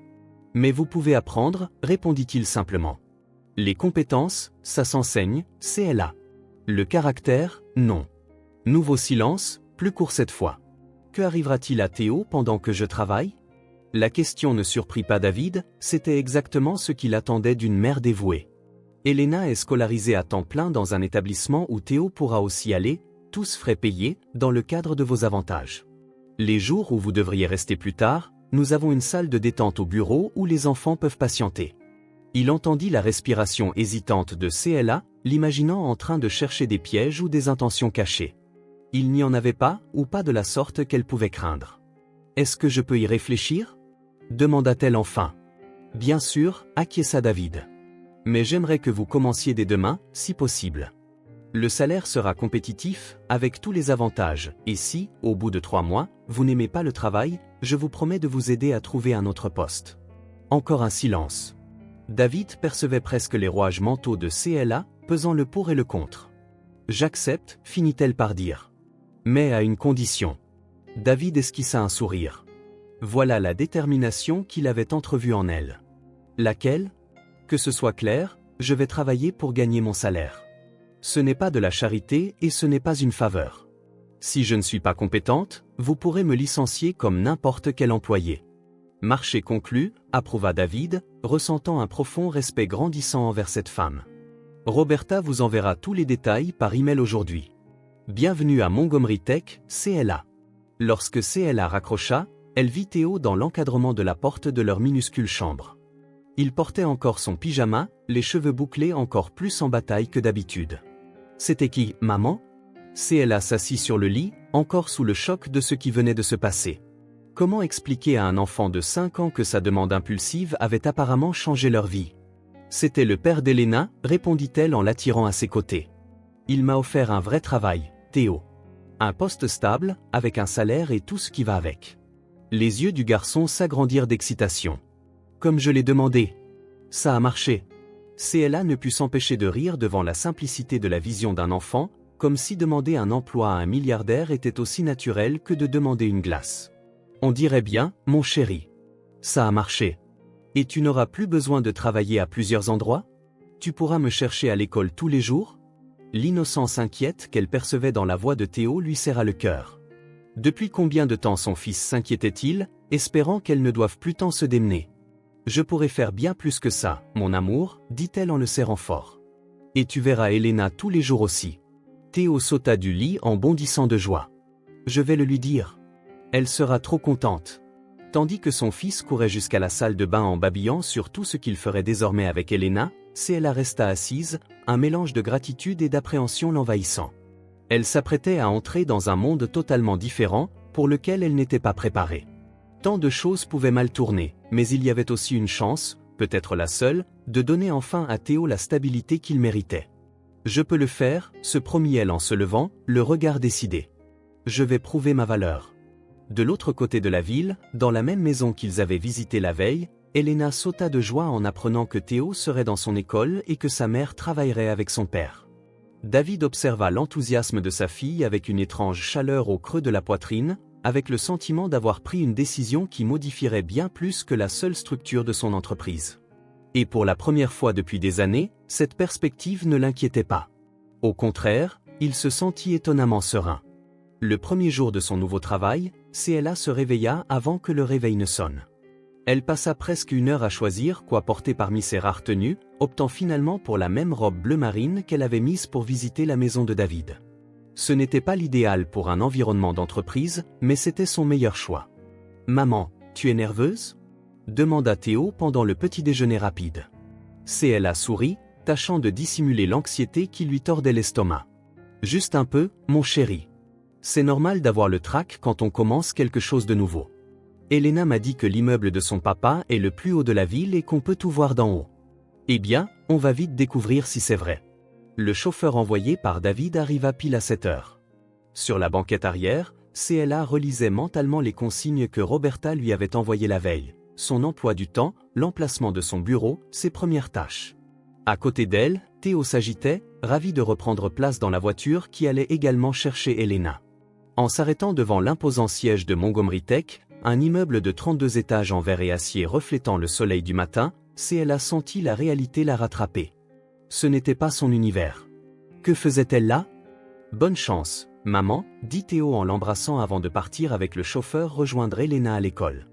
Mais vous pouvez apprendre, répondit-il simplement. Les compétences, ça s'enseigne, CLA. Le caractère, non. Nouveau silence, plus court cette fois. Que arrivera-t-il à Théo pendant que je travaille ? La question ne surprit pas David, c'était exactement ce qu'il attendait d'une mère dévouée. Elena est scolarisée à temps plein dans un établissement où Théo pourra aussi aller, tous frais payés, dans le cadre de vos avantages. Les jours où vous devriez rester plus tard, nous avons une salle de détente au bureau où les enfants peuvent patienter. Il entendit la respiration hésitante de CLA, l'imaginant en train de chercher des pièges ou des intentions cachées. Il n'y en avait pas, ou pas de la sorte qu'elle pouvait craindre. « Est-ce que je peux y réfléchir ?» demanda-t-elle enfin. « Bien sûr, acquiesça David. Mais j'aimerais que vous commenciez dès demain, si possible. Le salaire sera compétitif, avec tous les avantages, et si, au bout de 3 mois, vous n'aimez pas le travail, je vous promets de vous aider à trouver un autre poste. » Encore un silence. David percevait presque les rouages mentaux de CLA, pesant le pour et le contre. « J'accepte, finit-elle par dire. Mais à une condition. » David esquissa un sourire. Voilà la détermination qu'il avait entrevue en elle. Laquelle ? Que ce soit clair, je vais travailler pour gagner mon salaire. Ce n'est pas de la charité et ce n'est pas une faveur. Si je ne suis pas compétente, vous pourrez me licencier comme n'importe quel employé. Marché conclu, approuva David, ressentant un profond respect grandissant envers cette femme. Roberta vous enverra tous les détails par email aujourd'hui. Bienvenue à Montgomery Tech, CLA. Lorsque CLA raccrocha, elle vit Théo dans l'encadrement de la porte de leur minuscule chambre. Il portait encore son pyjama, les cheveux bouclés encore plus en bataille que d'habitude. C'était qui, maman ? CLA s'assit sur le lit, encore sous le choc de ce qui venait de se passer. Comment expliquer à un enfant de 5 ans que sa demande impulsive avait apparemment changé leur vie ? C'était le père d'Elena, répondit-elle en l'attirant à ses côtés. Il m'a offert un vrai travail, Théo. Un poste stable, avec un salaire et tout ce qui va avec. Les yeux du garçon s'agrandirent d'excitation. Comme je l'ai demandé. Ça a marché. CLA ne put s'empêcher de rire devant la simplicité de la vision d'un enfant, comme si demander un emploi à un milliardaire était aussi naturel que de demander une glace. On dirait bien, mon chéri. Ça a marché. Et tu n'auras plus besoin de travailler à plusieurs endroits? Tu pourras me chercher à l'école tous les jours? L'innocence inquiète qu'elle percevait dans la voix de Théo lui serra le cœur. Depuis combien de temps son fils s'inquiétait-il, espérant qu'elle ne doive plus tant se démener? Je pourrais faire bien plus que ça, mon amour, dit-elle en le serrant fort. Et tu verras Elena tous les jours aussi. Théo sauta du lit en bondissant de joie. Je vais le lui dire. Elle sera trop contente. Tandis que son fils courait jusqu'à la salle de bain en babillant sur tout ce qu'il ferait désormais avec Elena, CLA resta assise, un mélange de gratitude et d'appréhension l'envahissant. Elle s'apprêtait à entrer dans un monde totalement différent, pour lequel elle n'était pas préparée. Tant de choses pouvaient mal tourner, mais il y avait aussi une chance, peut-être la seule, de donner enfin à Théo la stabilité qu'il méritait. Je peux le faire, se promit-elle en se levant, le regard décidé. Je vais prouver ma valeur. De l'autre côté de la ville, dans la même maison qu'ils avaient visitée la veille, Elena sauta de joie en apprenant que Théo serait dans son école et que sa mère travaillerait avec son père. David observa l'enthousiasme de sa fille avec une étrange chaleur au creux de la poitrine, avec le sentiment d'avoir pris une décision qui modifierait bien plus que la seule structure de son entreprise. Et pour la première fois depuis des années, cette perspective ne l'inquiétait pas. Au contraire, il se sentit étonnamment serein. Le premier jour de son nouveau travail, CLA se réveilla avant que le réveil ne sonne. Elle passa presque 1 heure à choisir quoi porter parmi ses rares tenues, optant finalement pour la même robe bleu marine qu'elle avait mise pour visiter la maison de David. Ce n'était pas l'idéal pour un environnement d'entreprise, mais c'était son meilleur choix. « Maman, tu es nerveuse ?» demanda Théo pendant le petit déjeuner rapide. CLA sourit, tâchant de dissimuler l'anxiété qui lui tordait l'estomac. « Juste un peu, mon chéri. C'est normal d'avoir le trac quand on commence quelque chose de nouveau. Elena m'a dit que l'immeuble de son papa est le plus haut de la ville et qu'on peut tout voir d'en haut. Eh bien, on va vite découvrir si c'est vrai. » Le chauffeur envoyé par David arriva pile à 7 heures. Sur la banquette arrière, CLA relisait mentalement les consignes que Roberta lui avait envoyées la veille, son emploi du temps, l'emplacement de son bureau, ses premières tâches. À côté d'elle, Théo s'agitait, ravi de reprendre place dans la voiture qui allait également chercher Elena. En s'arrêtant devant l'imposant siège de Montgomery Tech, un immeuble de 32 étages en verre et acier reflétant le soleil du matin, CLA sentit la réalité la rattraper. Ce n'était pas son univers. Que faisait-elle là? Bonne chance, maman, dit Théo en l'embrassant avant de partir avec le chauffeur rejoindre Elena à l'école.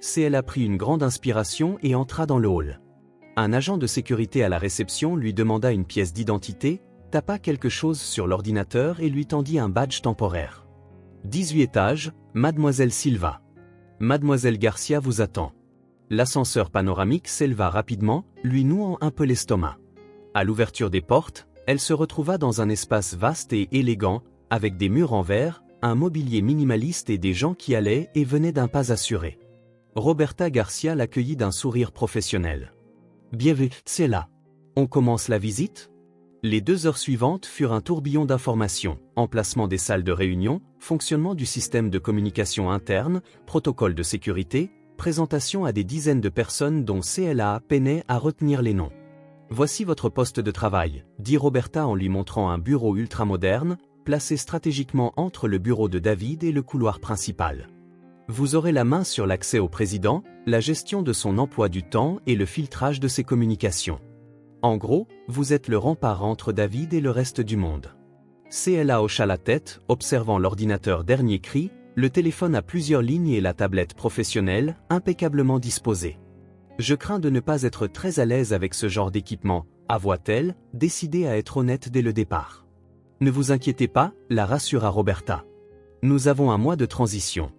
CLA prit une grande inspiration et entra dans le hall. Un agent de sécurité à la réception lui demanda une pièce d'identité, tapa quelque chose sur l'ordinateur et lui tendit un badge temporaire. 18 étages, Mademoiselle Silva. Mademoiselle Garcia vous attend. L'ascenseur panoramique s'éleva rapidement, lui nouant un peu l'estomac. À l'ouverture des portes, elle se retrouva dans un espace vaste et élégant, avec des murs en verre, un mobilier minimaliste et des gens qui allaient et venaient d'un pas assuré. Roberta Garcia l'accueillit d'un sourire professionnel. « Bienvenue, c'est là. On commence la visite ?» Les 2 heures suivantes furent un tourbillon d'informations, emplacement des salles de réunion, fonctionnement du système de communication interne, protocole de sécurité, présentation à des dizaines de personnes dont CLA peinait à retenir les noms. « Voici votre poste de travail, » dit Roberta en lui montrant un bureau ultramoderne, placé stratégiquement entre le bureau de David et le couloir principal. Vous aurez la main sur l'accès au président, la gestion de son emploi du temps et le filtrage de ses communications. En gros, vous êtes le rempart entre David et le reste du monde. CLA hocha la tête, observant l'ordinateur dernier cri, le téléphone à plusieurs lignes et la tablette professionnelle, impeccablement disposée. Je crains de ne pas être très à l'aise avec ce genre d'équipement, avoua-t-elle, décidée à être honnête dès le départ. Ne vous inquiétez pas, la rassura Roberta. Nous avons un mois de transition.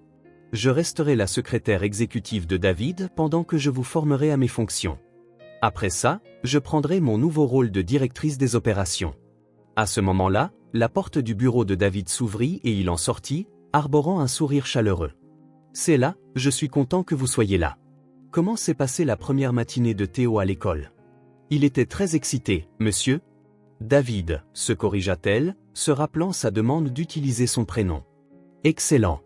Je resterai la secrétaire exécutive de David pendant que je vous formerai à mes fonctions. Après ça, je prendrai mon nouveau rôle de directrice des opérations. À ce moment-là, la porte du bureau de David s'ouvrit et il en sortit, arborant un sourire chaleureux. C'est là, je suis content que vous soyez là. Comment s'est passée la première matinée de Théo à l'école? Il était très excité, monsieur. David, se corrigea-t-elle, se rappelant sa demande d'utiliser son prénom. Excellent.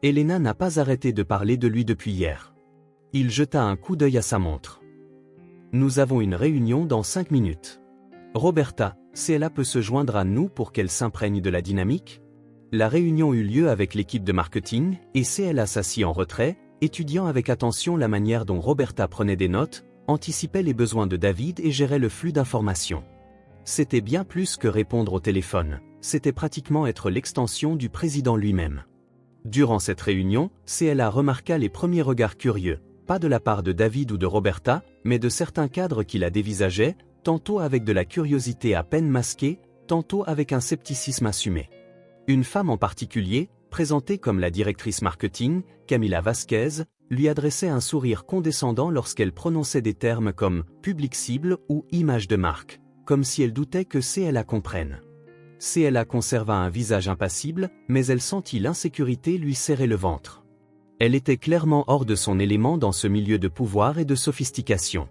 Elena n'a pas arrêté de parler de lui depuis hier. Il jeta un coup d'œil à sa montre. Nous avons une réunion dans 5 minutes. Roberta, CLA peut se joindre à nous pour qu'elle s'imprègne de la dynamique? La réunion eut lieu avec l'équipe de marketing et CLA s'assit en retrait, étudiant avec attention la manière dont Roberta prenait des notes, anticipait les besoins de David et gérait le flux d'informations. C'était bien plus que répondre au téléphone, c'était pratiquement être l'extension du président lui-même. Durant cette réunion, CLA remarqua les premiers regards curieux, pas de la part de David ou de Roberta, mais de certains cadres qui la dévisageaient, tantôt avec de la curiosité à peine masquée, tantôt avec un scepticisme assumé. Une femme en particulier, présentée comme la directrice marketing, Camila Vasquez, lui adressait un sourire condescendant lorsqu'elle prononçait des termes comme « public cible » ou « image de marque », comme si elle doutait que CLA comprenne. CLA conserva un visage impassible, mais elle sentit l'insécurité lui serrer le ventre. Elle était clairement hors de son élément dans ce milieu de pouvoir et de sophistication.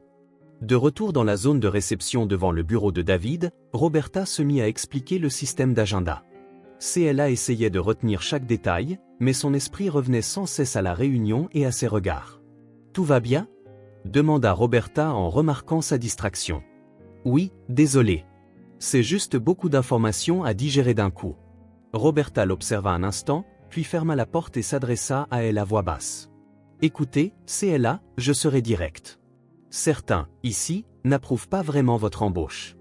De retour dans la zone de réception devant le bureau de David, Roberta se mit à expliquer le système d'agenda. CLA essayait de retenir chaque détail, mais son esprit revenait sans cesse à la réunion et à ses regards. « Tout va bien ?» demanda Roberta en remarquant sa distraction. « Oui, désolé. C'est juste beaucoup d'informations à digérer d'un coup. » Roberta l'observa un instant, puis ferma la porte et s'adressa à elle à voix basse. « Écoutez, CLA, je serai direct. Certains, ici, n'approuvent pas vraiment votre embauche. »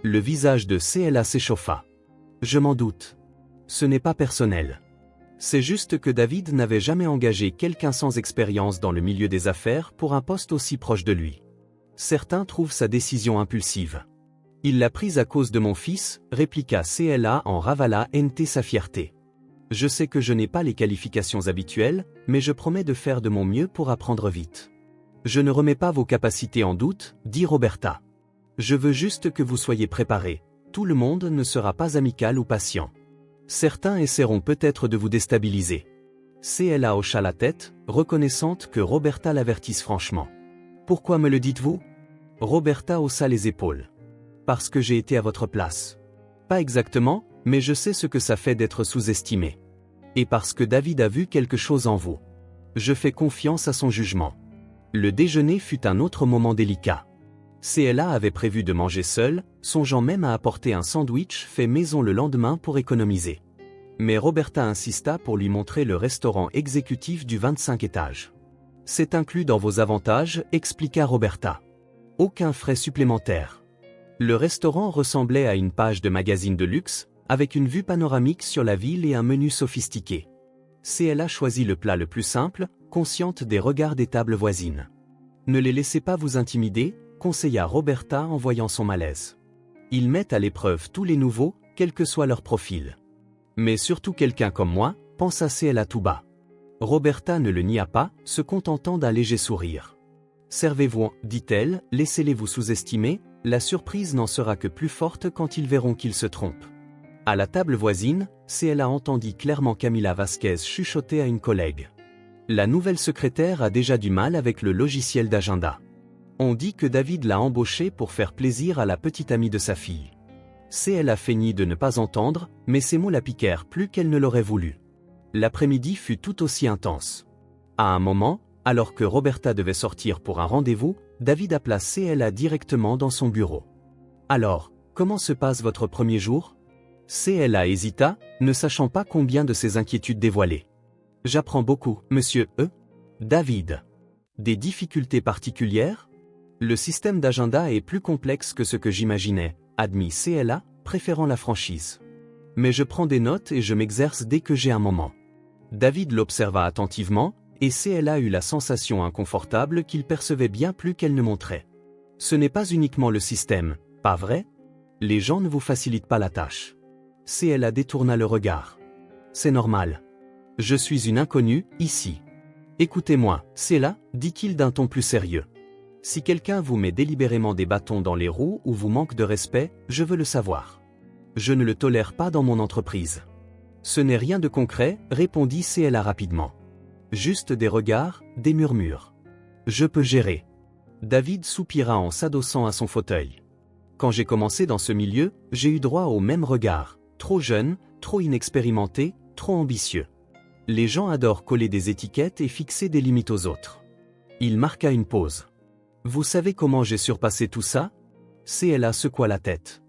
Le visage de CLA s'échauffa. « Je m'en doute. Ce n'est pas personnel. C'est juste que David n'avait jamais engagé quelqu'un sans expérience dans le milieu des affaires pour un poste aussi proche de lui. Certains trouvent sa décision impulsive. Il l'a prise à cause de mon fils, répliqua CLA en ravala NT sa fierté. Je sais que je n'ai pas les qualifications habituelles, mais je promets de faire de mon mieux pour apprendre vite. Je ne remets pas vos capacités en doute, dit Roberta. Je veux juste que vous soyez préparés. Tout le monde ne sera pas amical ou patient. Certains essaieront peut-être de vous déstabiliser. CLA hocha la tête, reconnaissante que Roberta l'avertisse franchement. Pourquoi me le dites-vous? Roberta haussa les épaules. Parce que j'ai été à votre place. Pas exactement, mais je sais ce que ça fait d'être sous-estimé. Et parce que David a vu quelque chose en vous. Je fais confiance à son jugement. Le déjeuner fut un autre moment délicat. CLA avait prévu de manger seul, songeant même à apporter un sandwich fait maison le lendemain pour économiser. Mais Roberta insista pour lui montrer le restaurant exécutif du 25 étages. C'est inclus dans vos avantages, expliqua Roberta. Aucun frais supplémentaires. Le restaurant ressemblait à une page de magazine de luxe, avec une vue panoramique sur la ville et un menu sophistiqué. CLA choisit le plat le plus simple, consciente des regards des tables voisines. Ne les laissez pas vous intimider, conseilla Roberta en voyant son malaise. Ils mettent à l'épreuve tous les nouveaux, quel que soit leur profil. Mais surtout quelqu'un comme moi, pensa CLA tout bas. Roberta ne le nia pas, se contentant d'un léger sourire. Servez-vous, dit-elle, laissez-les vous sous-estimer, la surprise n'en sera que plus forte quand ils verront qu'ils se trompent. À la table voisine, CLA entendit clairement Camila Vasquez chuchoter à une collègue. La nouvelle secrétaire a déjà du mal avec le logiciel d'agenda. On dit que David l'a embauchée pour faire plaisir à la petite amie de sa fille. CLA feignit de ne pas entendre, mais ces mots la piquèrent plus qu'elle ne l'aurait voulu. L'après-midi fut tout aussi intense. À un moment, alors que Roberta devait sortir pour un rendez-vous, David appela CLA directement dans son bureau. « Alors, comment se passe votre premier jour ?» CLA hésita, ne sachant pas combien de ses inquiétudes dévoiler. « J'apprends beaucoup, monsieur David. Des difficultés particulières ? Le système d'agenda est plus complexe que ce que j'imaginais, admit CLA, préférant la franchise. Mais je prends des notes et je m'exerce dès que j'ai un moment. » David l'observa attentivement, et CLA eut la sensation inconfortable qu'il percevait bien plus qu'elle ne montrait. Ce n'est pas uniquement le système, pas vrai? Les gens ne vous facilitent pas la tâche. CLA détourna le regard. C'est normal. Je suis une inconnue, ici. Écoutez-moi, CLA, dit-il d'un ton plus sérieux. Si quelqu'un vous met délibérément des bâtons dans les roues ou vous manque de respect, je veux le savoir. Je ne le tolère pas dans mon entreprise. Ce n'est rien de concret, répondit CLA rapidement. Juste des regards, des murmures. Je peux gérer. David soupira en s'adossant à son fauteuil. Quand j'ai commencé dans ce milieu, j'ai eu droit au même regard. Trop jeune, trop inexpérimenté, trop ambitieux. Les gens adorent coller des étiquettes et fixer des limites aux autres. Il marqua une pause. Vous savez comment j'ai surpassé tout ça? CLA secoua la tête.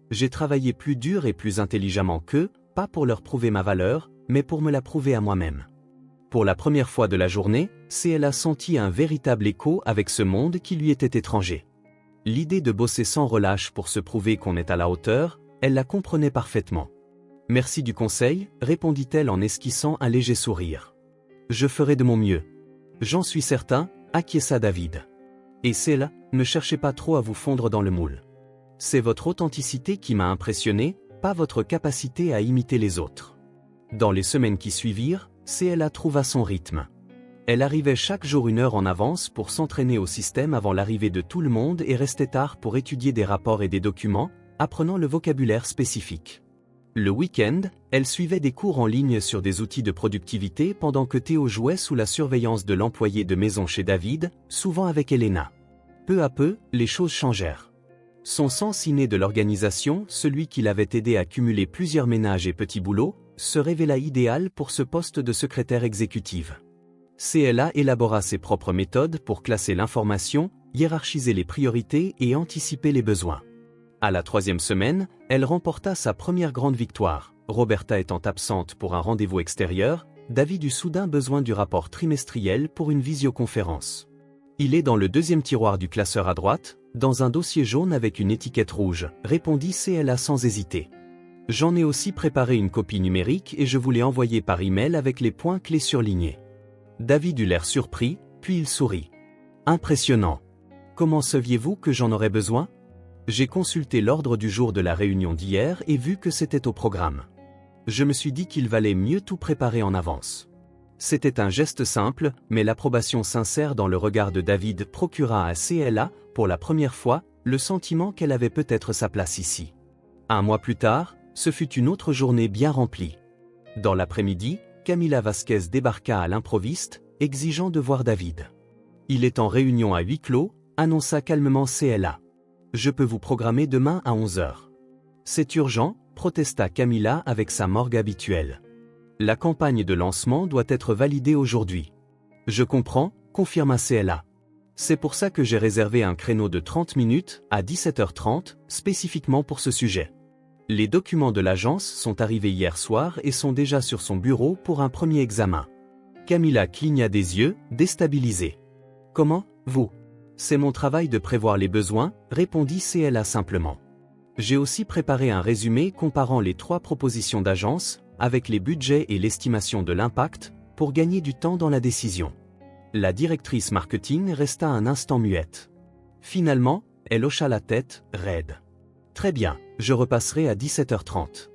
J'ai travaillé plus dur et plus intelligemment qu'eux, pas pour leur prouver ma valeur, mais pour me la prouver à moi-même. Pour la première fois de la journée, CLA sentit un véritable écho avec ce monde qui lui était étranger. L'idée de bosser sans relâche pour se prouver qu'on est à la hauteur, elle la comprenait parfaitement. Merci du conseil, répondit-elle en esquissant un léger sourire. Je ferai de mon mieux. J'en suis certain, acquiesça David. Et CLA, ne cherchez pas trop à vous fondre dans le moule. C'est votre authenticité qui m'a impressionné, pas votre capacité à imiter les autres. Dans les semaines qui suivirent, CLA trouva son rythme. Elle arrivait chaque jour 1 heure en avance pour s'entraîner au système avant l'arrivée de tout le monde et restait tard pour étudier des rapports et des documents, apprenant le vocabulaire spécifique. Le week-end, elle suivait des cours en ligne sur des outils de productivité pendant que Théo jouait sous la surveillance de l'employé de maison chez David, souvent avec Elena. Peu à peu, les choses changèrent. Son sens inné de l'organisation, celui qui l'avait aidé à cumuler plusieurs ménages et petits boulots, se révéla idéal pour ce poste de secrétaire exécutive. CLA élabora ses propres méthodes pour classer l'information, hiérarchiser les priorités et anticiper les besoins. À la 3e semaine, elle remporta sa première grande victoire. Roberta étant absente pour un rendez-vous extérieur, David eut soudain besoin du rapport trimestriel pour une visioconférence. Il est dans le 2e tiroir du classeur à droite, dans un dossier jaune avec une étiquette rouge, répondit CLA sans hésiter. J'en ai aussi préparé une copie numérique et je vous l'ai envoyée par email avec les points clés surlignés. David eut l'air surpris, puis il sourit. Impressionnant. Comment saviez-vous que j'en aurais besoin? J'ai consulté l'ordre du jour de la réunion d'hier et vu que c'était au programme. Je me suis dit qu'il valait mieux tout préparer en avance. C'était un geste simple, mais l'approbation sincère dans le regard de David procura à CLA, pour la première fois, le sentiment qu'elle avait peut-être sa place ici. 1 mois plus tard, ce fut une autre journée bien remplie. Dans l'après-midi, Camila Vasquez débarqua à l'improviste, exigeant de voir David. Il est en réunion à huis clos, annonça calmement CLA. Je peux vous programmer demain à 11 h. C'est urgent, protesta Camila avec sa morgue habituelle. La campagne de lancement doit être validée aujourd'hui. Je comprends, confirma CLA. C'est pour ça que j'ai réservé un créneau de 30 minutes, à 17h30, spécifiquement pour ce sujet. Les documents de l'agence sont arrivés hier soir et sont déjà sur son bureau pour un premier examen. Camila cligna des yeux, déstabilisée. Comment, vous? C'est mon travail de prévoir les besoins, répondit CLA simplement. J'ai aussi préparé un résumé comparant les 3 propositions d'agence, avec les budgets et l'estimation de l'impact, pour gagner du temps dans la décision. La directrice marketing resta un instant muette. Finalement, elle hocha la tête, raide. Très bien, je repasserai à 17h30.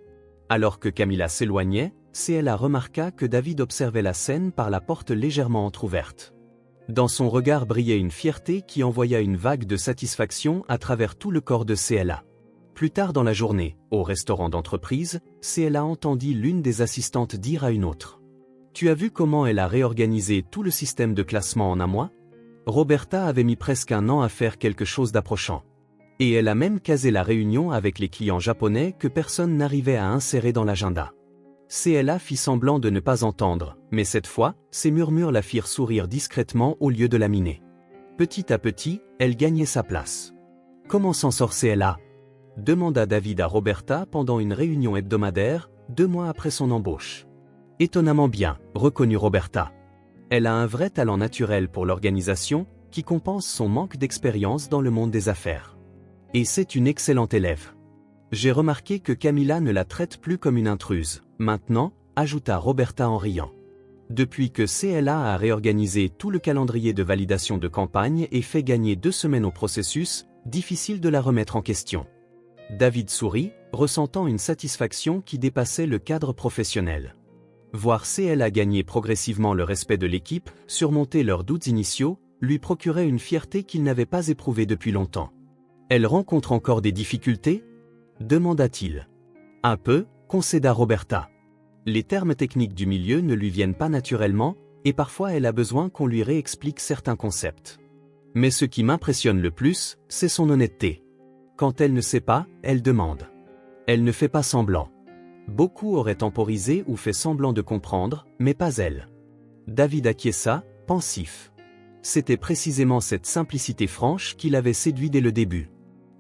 Alors que Camila s'éloignait, CLA remarqua que David observait la scène par la porte légèrement entr'ouverte. Dans son regard brillait une fierté qui envoya une vague de satisfaction à travers tout le corps de CLA. Plus tard dans la journée, au restaurant d'entreprise, CLA entendit l'une des assistantes dire à une autre. « Tu as vu comment elle a réorganisé tout le système de classement en un mois? Roberta avait mis presque 1 an à faire quelque chose d'approchant. Et elle a même casé la réunion avec les clients japonais que personne n'arrivait à insérer dans l'agenda. » CLA fit semblant de ne pas entendre, mais cette fois, ses murmures la firent sourire discrètement au lieu de laminer. Petit à petit, elle gagnait sa place. « Comment s'en sort CLA ?» demanda David à Roberta pendant une réunion hebdomadaire, 2 mois après son embauche. « Étonnamment bien, reconnut Roberta. Elle a un vrai talent naturel pour l'organisation, qui compense son manque d'expérience dans le monde des affaires. Et c'est une excellente élève. J'ai remarqué que Camila ne la traite plus comme une intruse. Maintenant, ajouta Roberta en riant. Depuis que CLA a réorganisé tout le calendrier de validation de campagne et fait gagner 2 semaines au processus, difficile de la remettre en question. David sourit, ressentant une satisfaction qui dépassait le cadre professionnel. Voir CLA gagner progressivement le respect de l'équipe, surmonter leurs doutes initiaux, lui procurait une fierté qu'il n'avait pas éprouvée depuis longtemps. Elle rencontre encore des difficultés? Demanda-t-il. Un peu, concéda Roberta. Les termes techniques du milieu ne lui viennent pas naturellement, et parfois elle a besoin qu'on lui réexplique certains concepts. Mais ce qui m'impressionne le plus, c'est son honnêteté. Quand elle ne sait pas, elle demande. Elle ne fait pas semblant. Beaucoup auraient temporisé ou fait semblant de comprendre, mais pas elle. David acquiesça, pensif. C'était précisément cette simplicité franche qui l'avait séduit dès le début.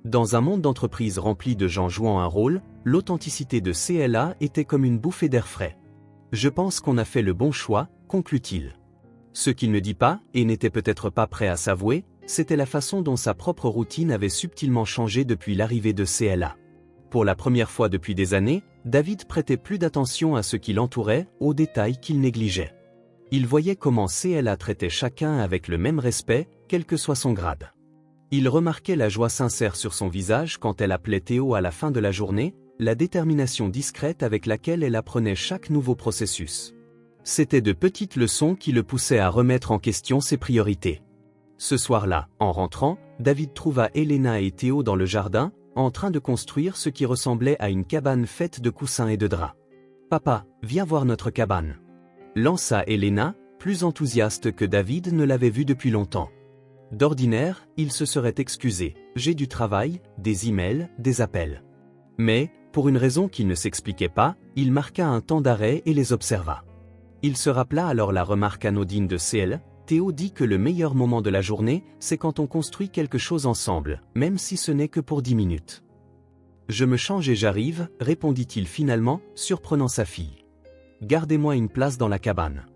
Dans un monde d'entreprises rempli de gens jouant un rôle, l'authenticité de CLA était comme une bouffée d'air frais. Je pense qu'on a fait le bon choix, conclut-il. Ce qu'il ne dit pas, et n'était peut-être pas prêt à s'avouer, c'était la façon dont sa propre routine avait subtilement changé depuis l'arrivée de CLA. Pour la première fois depuis des années, David prêtait plus d'attention à ce qui l'entourait, aux détails qu'il négligeait. Il voyait comment CLA traitait chacun avec le même respect, quel que soit son grade. Il remarquait la joie sincère sur son visage quand elle appelait Théo à la fin de la journée, la détermination discrète avec laquelle elle apprenait chaque nouveau processus. C'étaient de petites leçons qui le poussaient à remettre en question ses priorités. Ce soir-là, en rentrant, David trouva Elena et Théo dans le jardin, en train de construire ce qui ressemblait à une cabane faite de coussins et de draps. « Papa, viens voir notre cabane », lança Elena, plus enthousiaste que David ne l'avait vu depuis longtemps. D'ordinaire, il se serait excusé, « J'ai du travail, des emails, des appels. » Mais, pour une raison qui ne s'expliquait pas, il marqua un temps d'arrêt et les observa. Il se rappela alors la remarque anodine de CL. Théo dit que le meilleur moment de la journée, c'est quand on construit quelque chose ensemble, même si ce n'est que pour 10 minutes. « Je me change et j'arrive », répondit-il finalement, surprenant sa fille. « Gardez-moi une place dans la cabane. »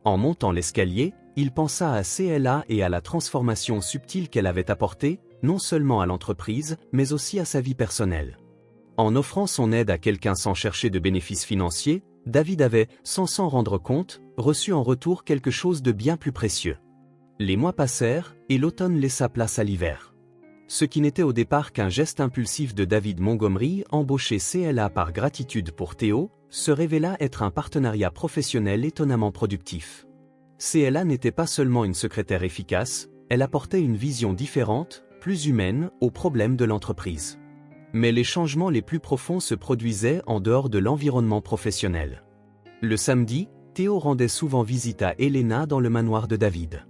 En montant l'escalier, il pensa à CLA et à la transformation subtile qu'elle avait apportée, non seulement à l'entreprise, mais aussi à sa vie personnelle. En offrant son aide à quelqu'un sans chercher de bénéfices financiers, David avait, sans s'en rendre compte, reçu en retour quelque chose de bien plus précieux. Les mois passèrent, et l'automne laissa place à l'hiver. Ce qui n'était au départ qu'un geste impulsif de David Montgomery, embauché CLA par gratitude pour Théo, se révéla être un partenariat professionnel étonnamment productif. CLA n'était pas seulement une secrétaire efficace, elle apportait une vision différente, plus humaine, aux problèmes de l'entreprise. Mais les changements les plus profonds se produisaient en dehors de l'environnement professionnel. Le samedi, Théo rendait souvent visite à Elena dans le manoir de David.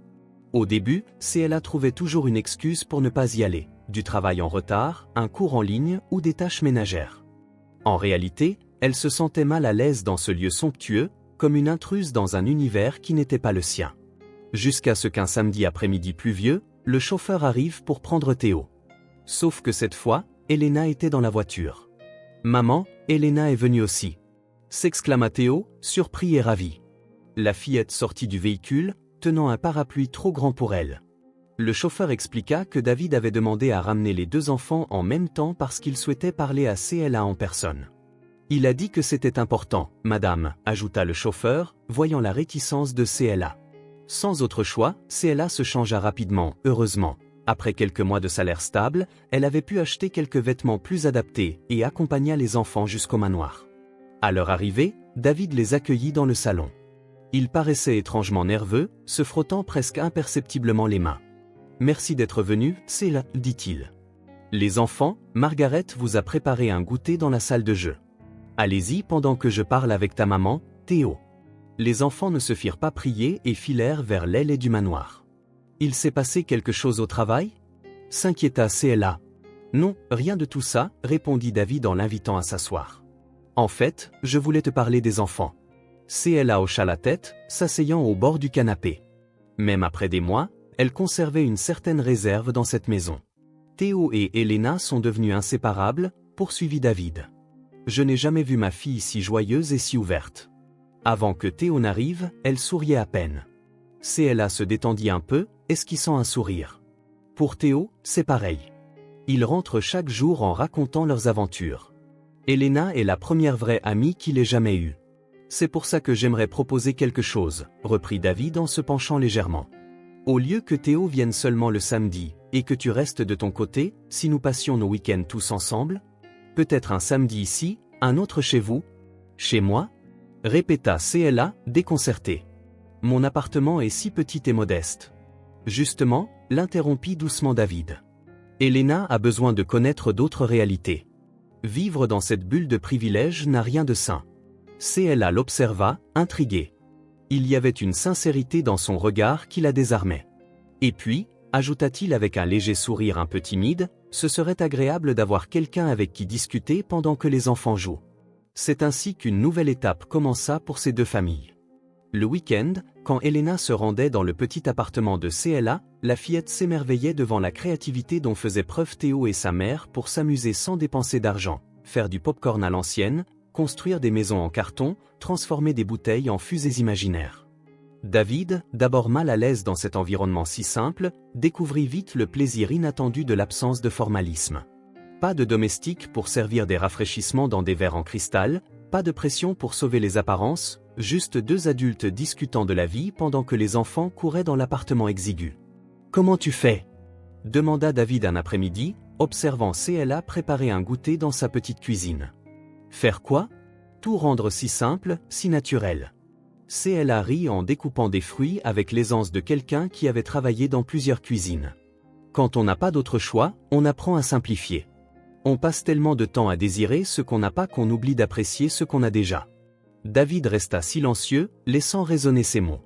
Au début, CLA trouvait toujours une excuse pour ne pas y aller, du travail en retard, un cours en ligne ou des tâches ménagères. En réalité, elle se sentait mal à l'aise dans ce lieu somptueux, comme une intruse dans un univers qui n'était pas le sien. Jusqu'à ce qu'un samedi après-midi pluvieux, le chauffeur arrive pour prendre Théo. Sauf que cette fois, Elena était dans la voiture. « Maman, Elena est venue aussi !» s'exclama Théo, surpris et ravi. La fillette sortit du véhicule, tenant un parapluie trop grand pour elle. Le chauffeur expliqua que David avait demandé à ramener les deux enfants en même temps parce qu'il souhaitait parler à CLA en personne. « Il a dit que c'était important, madame », ajouta le chauffeur, voyant la réticence de CLA. Sans autre choix, CLA se changea rapidement, heureusement. Après quelques mois de salaire stable, elle avait pu acheter quelques vêtements plus adaptés et accompagna les enfants jusqu'au manoir. À leur arrivée, David les accueillit dans le salon. Il paraissait étrangement nerveux, se frottant presque imperceptiblement les mains. « Merci d'être venu, c'est là, » dit-il. « Les enfants, Margaret vous a préparé un goûter dans la salle de jeu. Allez-y pendant que je parle avec ta maman, Théo. » Les enfants ne se firent pas prier et filèrent vers l'aile du manoir. Il s'est passé quelque chose au travail ? S'inquiéta CLA. Non, rien de tout ça, répondit David en l'invitant à s'asseoir. En fait, je voulais te parler des enfants. CLA hocha la tête, s'asseyant au bord du canapé. Même après des mois, elle conservait une certaine réserve dans cette maison. Théo et Elena sont devenus inséparables, poursuivit David. Je n'ai jamais vu ma fille si joyeuse et si ouverte. Avant que Théo n'arrive, elle souriait à peine. CLA se détendit un peu, esquissant un sourire. Pour Théo, c'est pareil. Ils rentrent chaque jour en racontant leurs aventures. Elena est la première vraie amie qu'il ait jamais eue. C'est pour ça que j'aimerais proposer quelque chose, reprit David en se penchant légèrement. Au lieu que Théo vienne seulement le samedi, et que tu restes de ton côté, si nous passions nos week-ends tous ensemble ? Peut-être un samedi ici, un autre chez vous ? Chez moi ? Répéta CLA, déconcerté. Mon appartement est si petit et modeste. Justement, l'interrompit doucement David. Elena a besoin de connaître d'autres réalités. Vivre dans cette bulle de privilèges n'a rien de sain. CLA l'observa, intrigué. Il y avait une sincérité dans son regard qui la désarmait. Et puis, ajouta-t-il avec un léger sourire un peu timide, Ce serait agréable d'avoir quelqu'un avec qui discuter pendant que les enfants jouent. C'est ainsi qu'une nouvelle étape commença pour ces deux familles. Le week-end, quand Elena se rendait dans le petit appartement de CLA, la fillette s'émerveillait devant la créativité dont faisaient preuve Théo et sa mère pour s'amuser sans dépenser d'argent, faire du pop-corn à l'ancienne, construire des maisons en carton, transformer des bouteilles en fusées imaginaires. David, d'abord mal à l'aise dans cet environnement si simple, découvrit vite le plaisir inattendu de l'absence de formalisme. Pas de domestique pour servir des rafraîchissements dans des verres en cristal, pas de pression pour sauver les apparences, juste deux adultes discutant de la vie pendant que les enfants couraient dans l'appartement exigu. « Comment tu fais ?» demanda David un après-midi, observant CLA préparer un goûter dans sa petite cuisine. « Faire quoi ? Tout rendre si simple, si naturel. » CLA rit en découpant des fruits avec l'aisance de quelqu'un qui avait travaillé dans plusieurs cuisines. Quand on n'a pas d'autre choix, on apprend à simplifier. On passe tellement de temps à désirer ce qu'on n'a pas qu'on oublie d'apprécier ce qu'on a déjà. David resta silencieux, laissant résonner ces mots.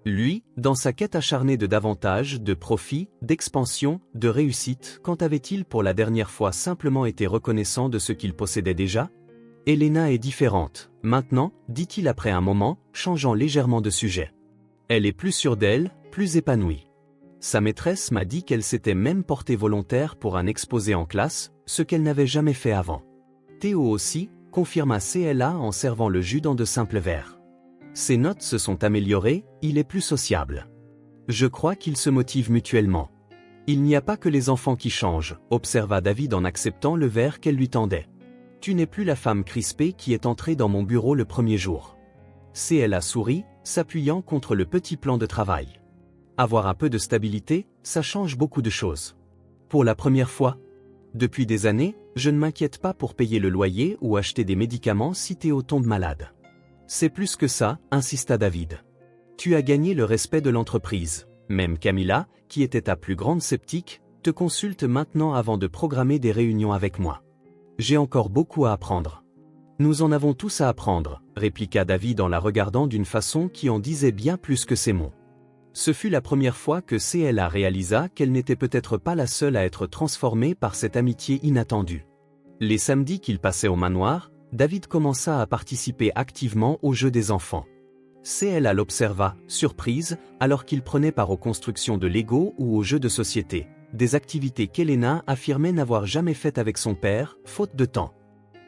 Lui, dans sa quête acharnée de davantage, de profit, d'expansion, de réussite, quand avait-il pour la dernière fois simplement été reconnaissant de ce qu'il possédait déjà ? Elena est différente, maintenant, dit-il après un moment, changeant légèrement de sujet. Elle est plus sûre d'elle, plus épanouie. Sa maîtresse m'a dit qu'elle s'était même portée volontaire pour un exposé en classe, ce qu'elle n'avait jamais fait avant. Théo aussi, confirma CLA en servant le jus dans de simples verres. Ses notes se sont améliorées, il est plus sociable. Je crois qu'ils se motivent mutuellement. Il n'y a pas que les enfants qui changent, observa David en acceptant le verre qu'elle lui tendait. Tu n'es plus la femme crispée qui est entrée dans mon bureau le premier jour. CLA sourit, s'appuyant contre le petit plan de travail. Avoir un peu de stabilité, ça change beaucoup de choses. Pour la première fois, depuis des années, je ne m'inquiète pas pour payer le loyer ou acheter des médicaments si Théo tombe malade. C'est plus que ça, insista David. Tu as gagné le respect de l'entreprise. Même Camilla, qui était ta plus grande sceptique, te consulte maintenant avant de programmer des réunions avec moi. J'ai encore beaucoup à apprendre. Nous en avons tous à apprendre, répliqua David en la regardant d'une façon qui en disait bien plus que ses mots. Ce fut la première fois que CLA réalisa qu'elle n'était peut-être pas la seule à être transformée par cette amitié inattendue. Les samedis qu'il passait au manoir, David commença à participer activement aux jeux des enfants. CLA l'observa, surprise, alors qu'il prenait part aux constructions de Lego ou aux jeux de société, des activités qu'Elena affirmait n'avoir jamais faites avec son père, faute de temps.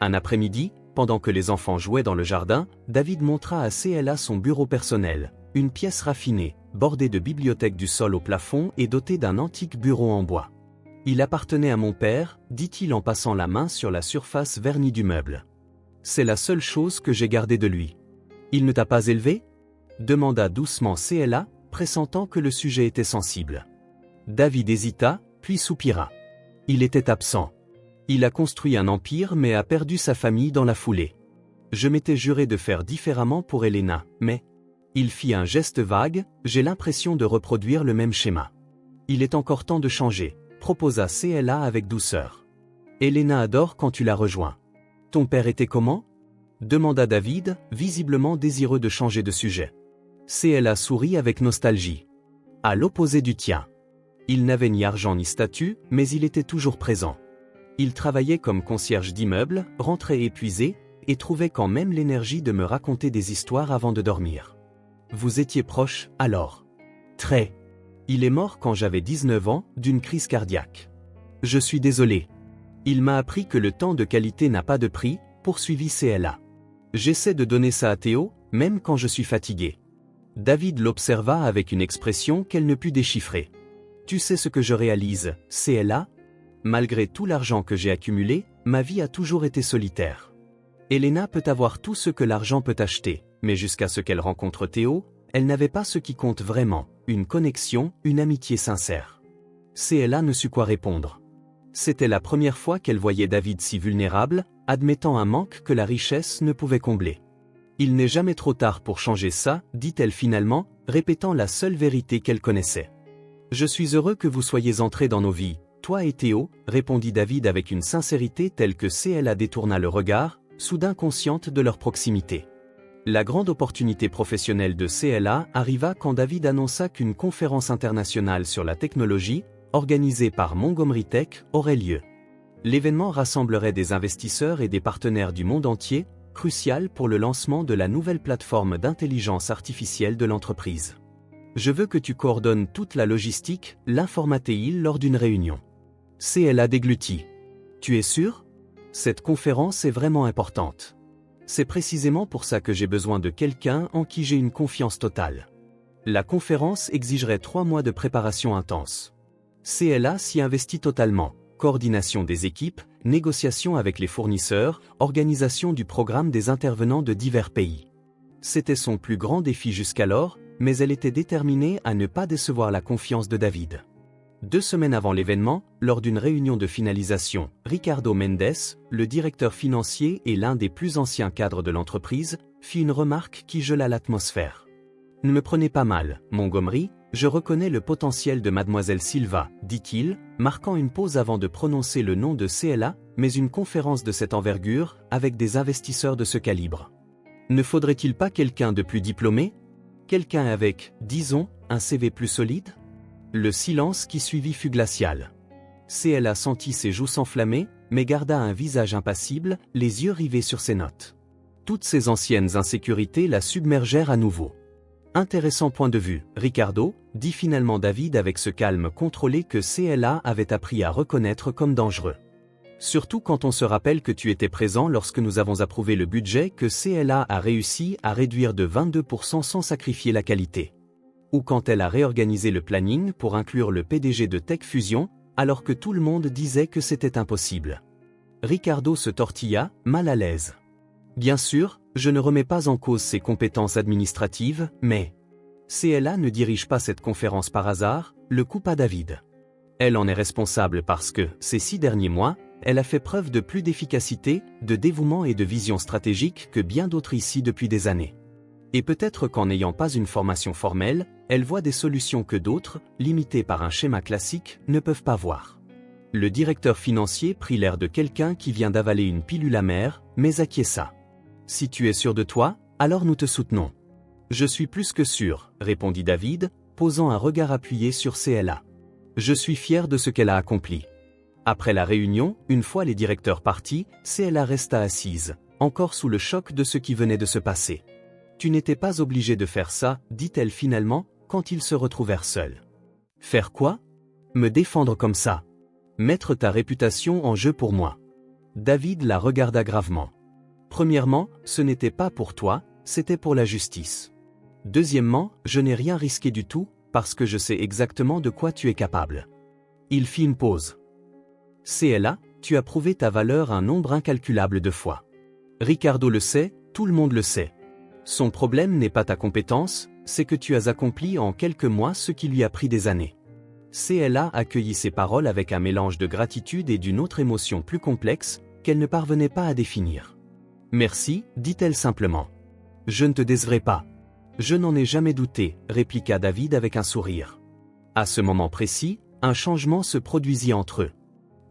Un après-midi, pendant que les enfants jouaient dans le jardin, David montra à CLA son bureau personnel, une pièce raffinée, bordée de bibliothèques du sol au plafond et dotée d'un antique bureau en bois. Il appartenait à mon père, dit-il en passant la main sur la surface vernie du meuble. C'est la seule chose que j'ai gardée de lui. Il ne t'a pas élevé ? demanda doucement CLA, pressentant que le sujet était sensible. David hésita, puis soupira. Il était absent. Il a construit un empire mais a perdu sa famille dans la foulée. Je m'étais juré de faire différemment pour Elena, mais... Il fit un geste vague, j'ai l'impression de reproduire le même schéma. Il est encore temps de changer, proposa CLA avec douceur. Elena adore quand tu la rejoins. Ton père était comment ? demanda David, visiblement désireux de changer de sujet. CLA sourit avec nostalgie. À l'opposé du tien. Il n'avait ni argent ni statut, mais il était toujours présent. Il travaillait comme concierge d'immeuble, rentrait épuisé, et trouvait quand même l'énergie de me raconter des histoires avant de dormir. Vous étiez proche, alors. Très. Il est mort quand j'avais 19 ans, d'une crise cardiaque. Je suis désolé. Il m'a appris que le temps de qualité n'a pas de prix, poursuivit CLA. J'essaie de donner ça à Théo, même quand je suis fatigué. David l'observa avec une expression qu'elle ne put déchiffrer. Tu sais ce que je réalise, CLA ? Malgré tout l'argent que j'ai accumulé, ma vie a toujours été solitaire. Elena peut avoir tout ce que l'argent peut acheter, mais jusqu'à ce qu'elle rencontre Théo, elle n'avait pas ce qui compte vraiment, une connexion, une amitié sincère. CLA ne sut quoi répondre. C'était la première fois qu'elle voyait David si vulnérable, admettant un manque que la richesse ne pouvait combler. Il n'est jamais trop tard pour changer ça, dit-elle finalement, répétant la seule vérité qu'elle connaissait. Je suis heureux que vous soyez entrés dans nos vies, toi et Théo, répondit David avec une sincérité telle que CLA détourna le regard, soudain consciente de leur proximité. La grande opportunité professionnelle de CLA arriva quand David annonça qu'une conférence internationale sur la technologie, organisé par Montgomery Tech, aurait lieu. L'événement rassemblerait des investisseurs et des partenaires du monde entier, crucial pour le lancement de la nouvelle plateforme d'intelligence artificielle de l'entreprise. Je veux que tu coordonnes toute la logistique, l'informatéil lors d'une réunion. CLA déglutit. Tu es sûr? Cette conférence est vraiment importante. C'est précisément pour ça que j'ai besoin de quelqu'un en qui j'ai une confiance totale. La conférence exigerait 3 mois de préparation intense. CLA s'y investit totalement. Coordination des équipes, négociation avec les fournisseurs, organisation du programme des intervenants de divers pays. C'était son plus grand défi jusqu'alors, mais elle était déterminée à ne pas décevoir la confiance de David. 2 semaines avant l'événement, lors d'une réunion de finalisation, Ricardo Mendes, le directeur financier et l'un des plus anciens cadres de l'entreprise, fit une remarque qui gela l'atmosphère. « Ne me prenez pas mal, Montgomery, je reconnais le potentiel de Mademoiselle Silva, dit-il, marquant une pause avant de prononcer le nom de CLA, mais une conférence de cette envergure, avec des investisseurs de ce calibre. Ne faudrait-il pas quelqu'un de plus diplômé? Quelqu'un avec, disons, un CV plus solide? » Le silence qui suivit fut glacial. CLA sentit ses joues s'enflammer, mais garda un visage impassible, les yeux rivés sur ses notes. Toutes ses anciennes insécurités la submergèrent à nouveau. Intéressant point de vue, Ricardo, dit finalement David avec ce calme contrôlé que CLA avait appris à reconnaître comme dangereux. Surtout quand on se rappelle que tu étais présent lorsque nous avons approuvé le budget que CLA a réussi à réduire de 22% sans sacrifier la qualité. Ou quand elle a réorganisé le planning pour inclure le PDG de Tech Fusion, alors que tout le monde disait que c'était impossible. Ricardo se tortilla, mal à l'aise. Bien sûr, je ne remets pas en cause ses compétences administratives, mais CLA ne dirige pas cette conférence par hasard, le coupa David. Elle en est responsable parce que, ces 6 derniers mois, elle a fait preuve de plus d'efficacité, de dévouement et de vision stratégique que bien d'autres ici depuis des années. Et peut-être qu'en n'ayant pas une formation formelle, elle voit des solutions que d'autres, limitées par un schéma classique, ne peuvent pas voir. Le directeur financier prit l'air de quelqu'un qui vient d'avaler une pilule amère, mais acquiesça. « Si tu es sûr de toi, alors nous te soutenons. »« Je suis plus que sûr, » répondit David, posant un regard appuyé sur CLA. « Je suis fier de ce qu'elle a accompli. » Après la réunion, une fois les directeurs partis, CLA resta assise, encore sous le choc de ce qui venait de se passer. « Tu n'étais pas obligé de faire ça, dit-elle finalement, quand ils se retrouvèrent seuls. »« Faire quoi? Me défendre comme ça? Mettre ta réputation en jeu pour moi. » David la regarda gravement. « Premièrement, ce n'était pas pour toi, c'était pour la justice. Deuxièmement, je n'ai rien risqué du tout, parce que je sais exactement de quoi tu es capable. » Il fit une pause. « CLA, tu as prouvé ta valeur un nombre incalculable de fois. Ricardo le sait, tout le monde le sait. Son problème n'est pas ta compétence, c'est que tu as accompli en quelques mois ce qui lui a pris des années. » CLA accueillit ces paroles avec un mélange de gratitude et d'une autre émotion plus complexe, qu'elle ne parvenait pas à définir. « Merci, dit-elle simplement. Je ne te décevrai pas. Je n'en ai jamais douté, répliqua David avec un sourire. À ce moment précis, un changement se produisit entre eux.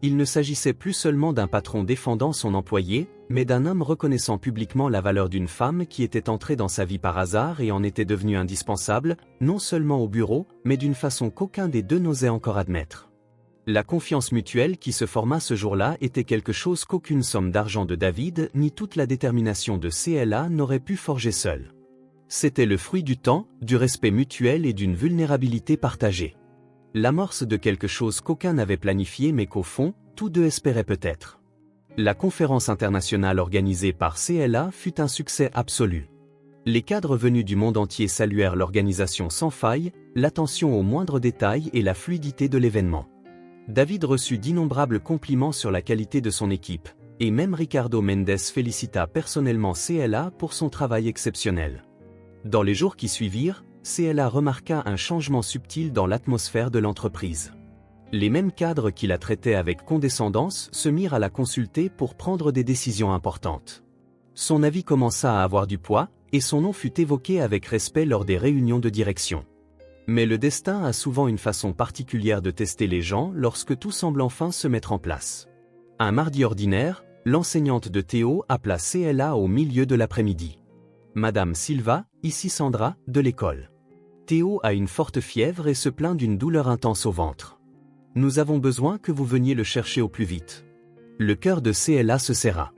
Il ne s'agissait plus seulement d'un patron défendant son employé, mais d'un homme reconnaissant publiquement la valeur d'une femme qui était entrée dans sa vie par hasard et en était devenue indispensable, non seulement au bureau, mais d'une façon qu'aucun des deux n'osait encore admettre. La confiance mutuelle qui se forma ce jour-là était quelque chose qu'aucune somme d'argent de David ni toute la détermination de CLA n'aurait pu forger seule. C'était le fruit du temps, du respect mutuel et d'une vulnérabilité partagée. L'amorce de quelque chose qu'aucun n'avait planifié mais qu'au fond, tous deux espéraient peut-être. La conférence internationale organisée par CLA fut un succès absolu. Les cadres venus du monde entier saluèrent l'organisation sans faille, l'attention aux moindres détails et la fluidité de l'événement. David reçut d'innombrables compliments sur la qualité de son équipe, et même Ricardo Mendes félicita personnellement CLA pour son travail exceptionnel. Dans les jours qui suivirent, CLA remarqua un changement subtil dans l'atmosphère de l'entreprise. Les mêmes cadres qui la traitaient avec condescendance se mirent à la consulter pour prendre des décisions importantes. Son avis commença à avoir du poids, et son nom fut évoqué avec respect lors des réunions de direction. Mais le destin a souvent une façon particulière de tester les gens lorsque tout semble enfin se mettre en place. Un mardi ordinaire, l'enseignante de Théo appela CLA au milieu de l'après-midi. « Madame Silva, ici Sandra, de l'école. Théo a une forte fièvre et se plaint d'une douleur intense au ventre. » Nous avons besoin que vous veniez le chercher au plus vite. Le cœur de CLA se serra.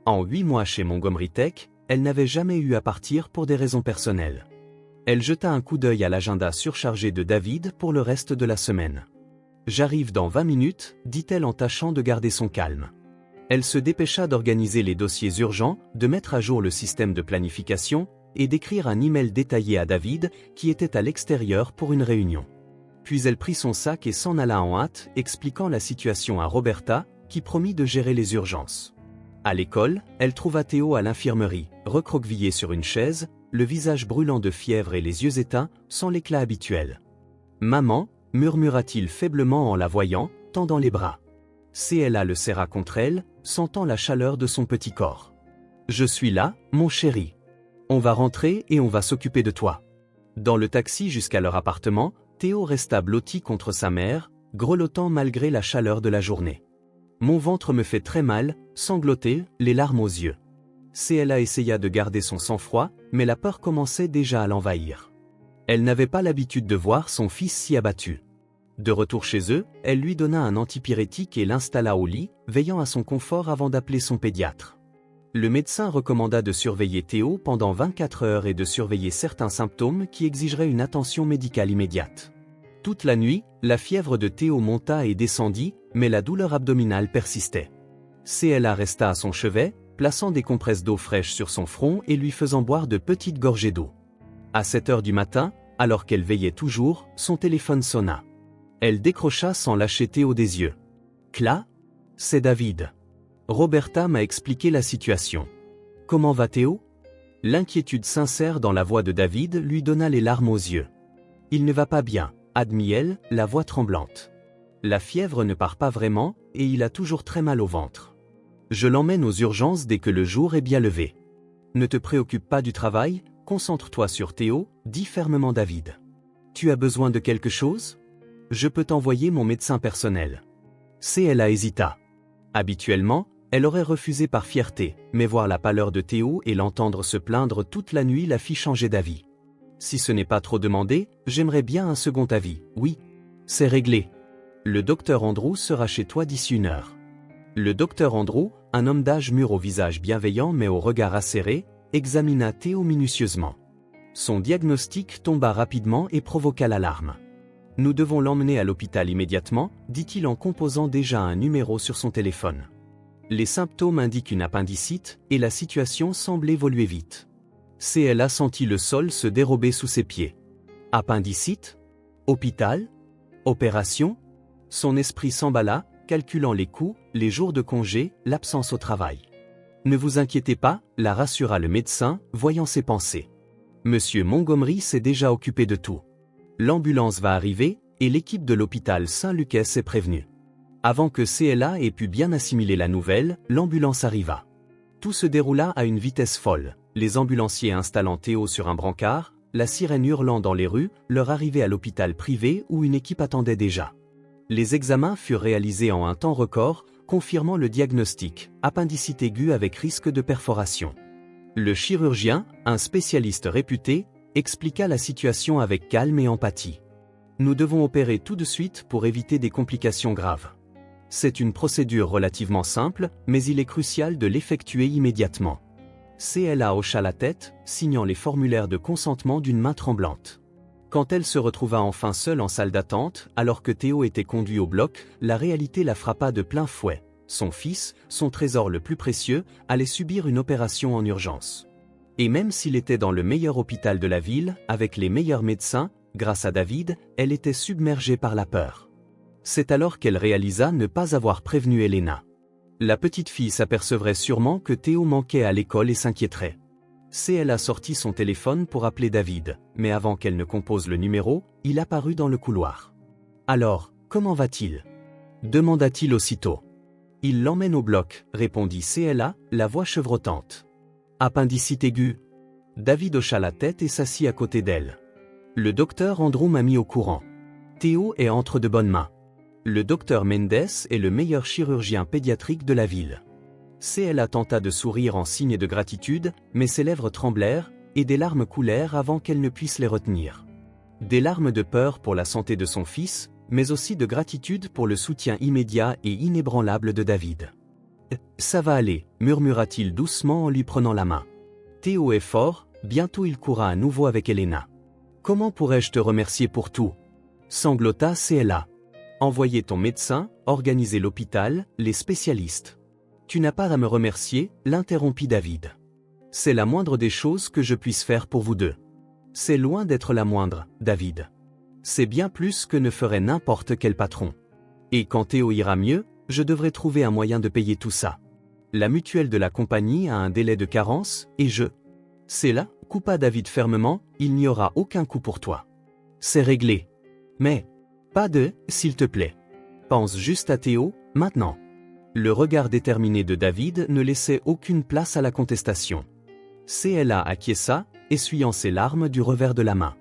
En 8 mois chez Montgomery Tech, elle n'avait jamais eu à partir pour des raisons personnelles. Elle jeta un coup d'œil à l'agenda surchargé de David pour le reste de la semaine. « J'arrive dans 20 minutes, dit-elle en tâchant de garder son calme. Elle se dépêcha d'organiser les dossiers urgents, de mettre à jour le système de planification et d'écrire un email détaillé à David, qui était à l'extérieur pour une réunion. Puis elle prit son sac et s'en alla en hâte, expliquant la situation à Roberta, qui promit de gérer les urgences. À l'école, elle trouva Théo à l'infirmerie, recroquevillé sur une chaise, le visage brûlant de fièvre et les yeux éteints, sans l'éclat habituel. « Maman » murmura-t-il faiblement en la voyant, tendant les bras. CLA le serra contre elle, sentant la chaleur de son petit corps. « Je suis là, mon chéri. On va rentrer et on va s'occuper de toi. » Dans le taxi jusqu'à leur appartement, Théo resta blotti contre sa mère, grelottant malgré la chaleur de la journée. « Mon ventre me fait très mal », sanglotait, les larmes aux yeux. CLA essaya de garder son sang-froid, mais la peur commençait déjà à l'envahir. Elle n'avait pas l'habitude de voir son fils si abattu. De retour chez eux, elle lui donna un antipyrétique et l'installa au lit, veillant à son confort avant d'appeler son pédiatre. Le médecin recommanda de surveiller Théo pendant 24 heures et de surveiller certains symptômes qui exigeraient une attention médicale immédiate. Toute la nuit, la fièvre de Théo monta et descendit, mais la douleur abdominale persistait. CLA resta à son chevet, plaçant des compresses d'eau fraîche sur son front et lui faisant boire de petites gorgées d'eau. À 7 heures du matin, alors qu'elle veillait toujours, son téléphone sonna. Elle décrocha sans lâcher Théo des yeux. « Cla ? C'est David. Roberta m'a expliqué la situation. Comment va Théo ? » L'inquiétude sincère dans la voix de David lui donna les larmes aux yeux. « Il ne va pas bien, » admit-elle, la voix tremblante. « La fièvre ne part pas vraiment, et il a toujours très mal au ventre. Je l'emmène aux urgences dès que le jour est bien levé. Ne te préoccupe pas du travail, concentre-toi sur Théo, dit fermement David. Tu as besoin de quelque chose ? Je peux t'envoyer mon médecin personnel. CLA hésita. Habituellement, elle aurait refusé par fierté, mais voir la pâleur de Théo et l'entendre se plaindre toute la nuit la fit changer d'avis. Si ce n'est pas trop demandé, j'aimerais bien un second avis. Oui. C'est réglé. Le docteur Andrew sera chez toi d'ici 1 heure. Le docteur Andrew, un homme d'âge mûr au visage bienveillant mais au regard acéré, examina Théo minutieusement. Son diagnostic tomba rapidement et provoqua l'alarme. « Nous devons l'emmener à l'hôpital immédiatement », dit-il en composant déjà un numéro sur son téléphone. Les symptômes indiquent une appendicite et la situation semble évoluer vite. CLA sentit le sol se dérober sous ses pieds. Appendicite ? Hôpital ? Opération ? Son esprit s'emballa, calculant les coûts, les jours de congé, l'absence au travail. « Ne vous inquiétez pas », la rassura le médecin, voyant ses pensées. « Monsieur Montgomery s'est déjà occupé de tout. L'ambulance va arriver, et l'équipe de l'hôpital Saint-Lucas est prévenue. » Avant que CLA ait pu bien assimiler la nouvelle, l'ambulance arriva. Tout se déroula à une vitesse folle, les ambulanciers installant Théo sur un brancard, la sirène hurlant dans les rues, leur arrivée à l'hôpital privé où une équipe attendait déjà. Les examens furent réalisés en un temps record, confirmant le diagnostic, appendicite aiguë avec risque de perforation. Le chirurgien, un spécialiste réputé, expliqua la situation avec calme et empathie. « Nous devons opérer tout de suite pour éviter des complications graves. C'est une procédure relativement simple, mais il est crucial de l'effectuer immédiatement. » CLA hocha la tête, signant les formulaires de consentement d'une main tremblante. Quand elle se retrouva enfin seule en salle d'attente, alors que Théo était conduit au bloc, la réalité la frappa de plein fouet. Son fils, son trésor le plus précieux, allait subir une opération en urgence. Et même s'il était dans le meilleur hôpital de la ville, avec les meilleurs médecins, grâce à David, elle était submergée par la peur. C'est alors qu'elle réalisa ne pas avoir prévenu Elena. La petite fille s'apercevrait sûrement que Théo manquait à l'école et s'inquiéterait. CLA sortit son téléphone pour appeler David, mais avant qu'elle ne compose le numéro, il apparut dans le couloir. « Alors, comment va-t-il » demanda-t-il aussitôt. « Il l'emmène au bloc », répondit CLA, la voix chevrotante. « Appendicite aiguë ?» David hocha la tête et s'assit à côté d'elle. « Le docteur Andrew m'a mis au courant. Théo est entre de bonnes mains. Le docteur Mendes est le meilleur chirurgien pédiatrique de la ville. » CLA tenta de sourire en signe de gratitude, mais ses lèvres tremblèrent, et des larmes coulèrent avant qu'elle ne puisse les retenir. Des larmes de peur pour la santé de son fils, mais aussi de gratitude pour le soutien immédiat et inébranlable de David. « Ça va aller », murmura-t-il doucement en lui prenant la main. Théo est fort, bientôt il courra à nouveau avec Elena. « Comment pourrais-je te remercier pour tout ?» sanglota CLA. « Envoyer ton médecin, organiser l'hôpital, les spécialistes. »« Tu n'as pas à me remercier », l'interrompit David. « C'est la moindre des choses que je puisse faire pour vous deux. »« C'est loin d'être la moindre, David. C'est bien plus que ne ferait n'importe quel patron. Et quand Théo ira mieux, je devrais trouver un moyen de payer tout ça. La mutuelle de la compagnie a un délai de carence, et je... » C'est là, coupa David fermement, il n'y aura aucun coup pour toi. C'est réglé. Mais, pas de, s'il te plaît. Pense juste à Théo, maintenant. Le regard déterminé de David ne laissait aucune place à la contestation. CLA acquiesça, essuyant ses larmes du revers de la main.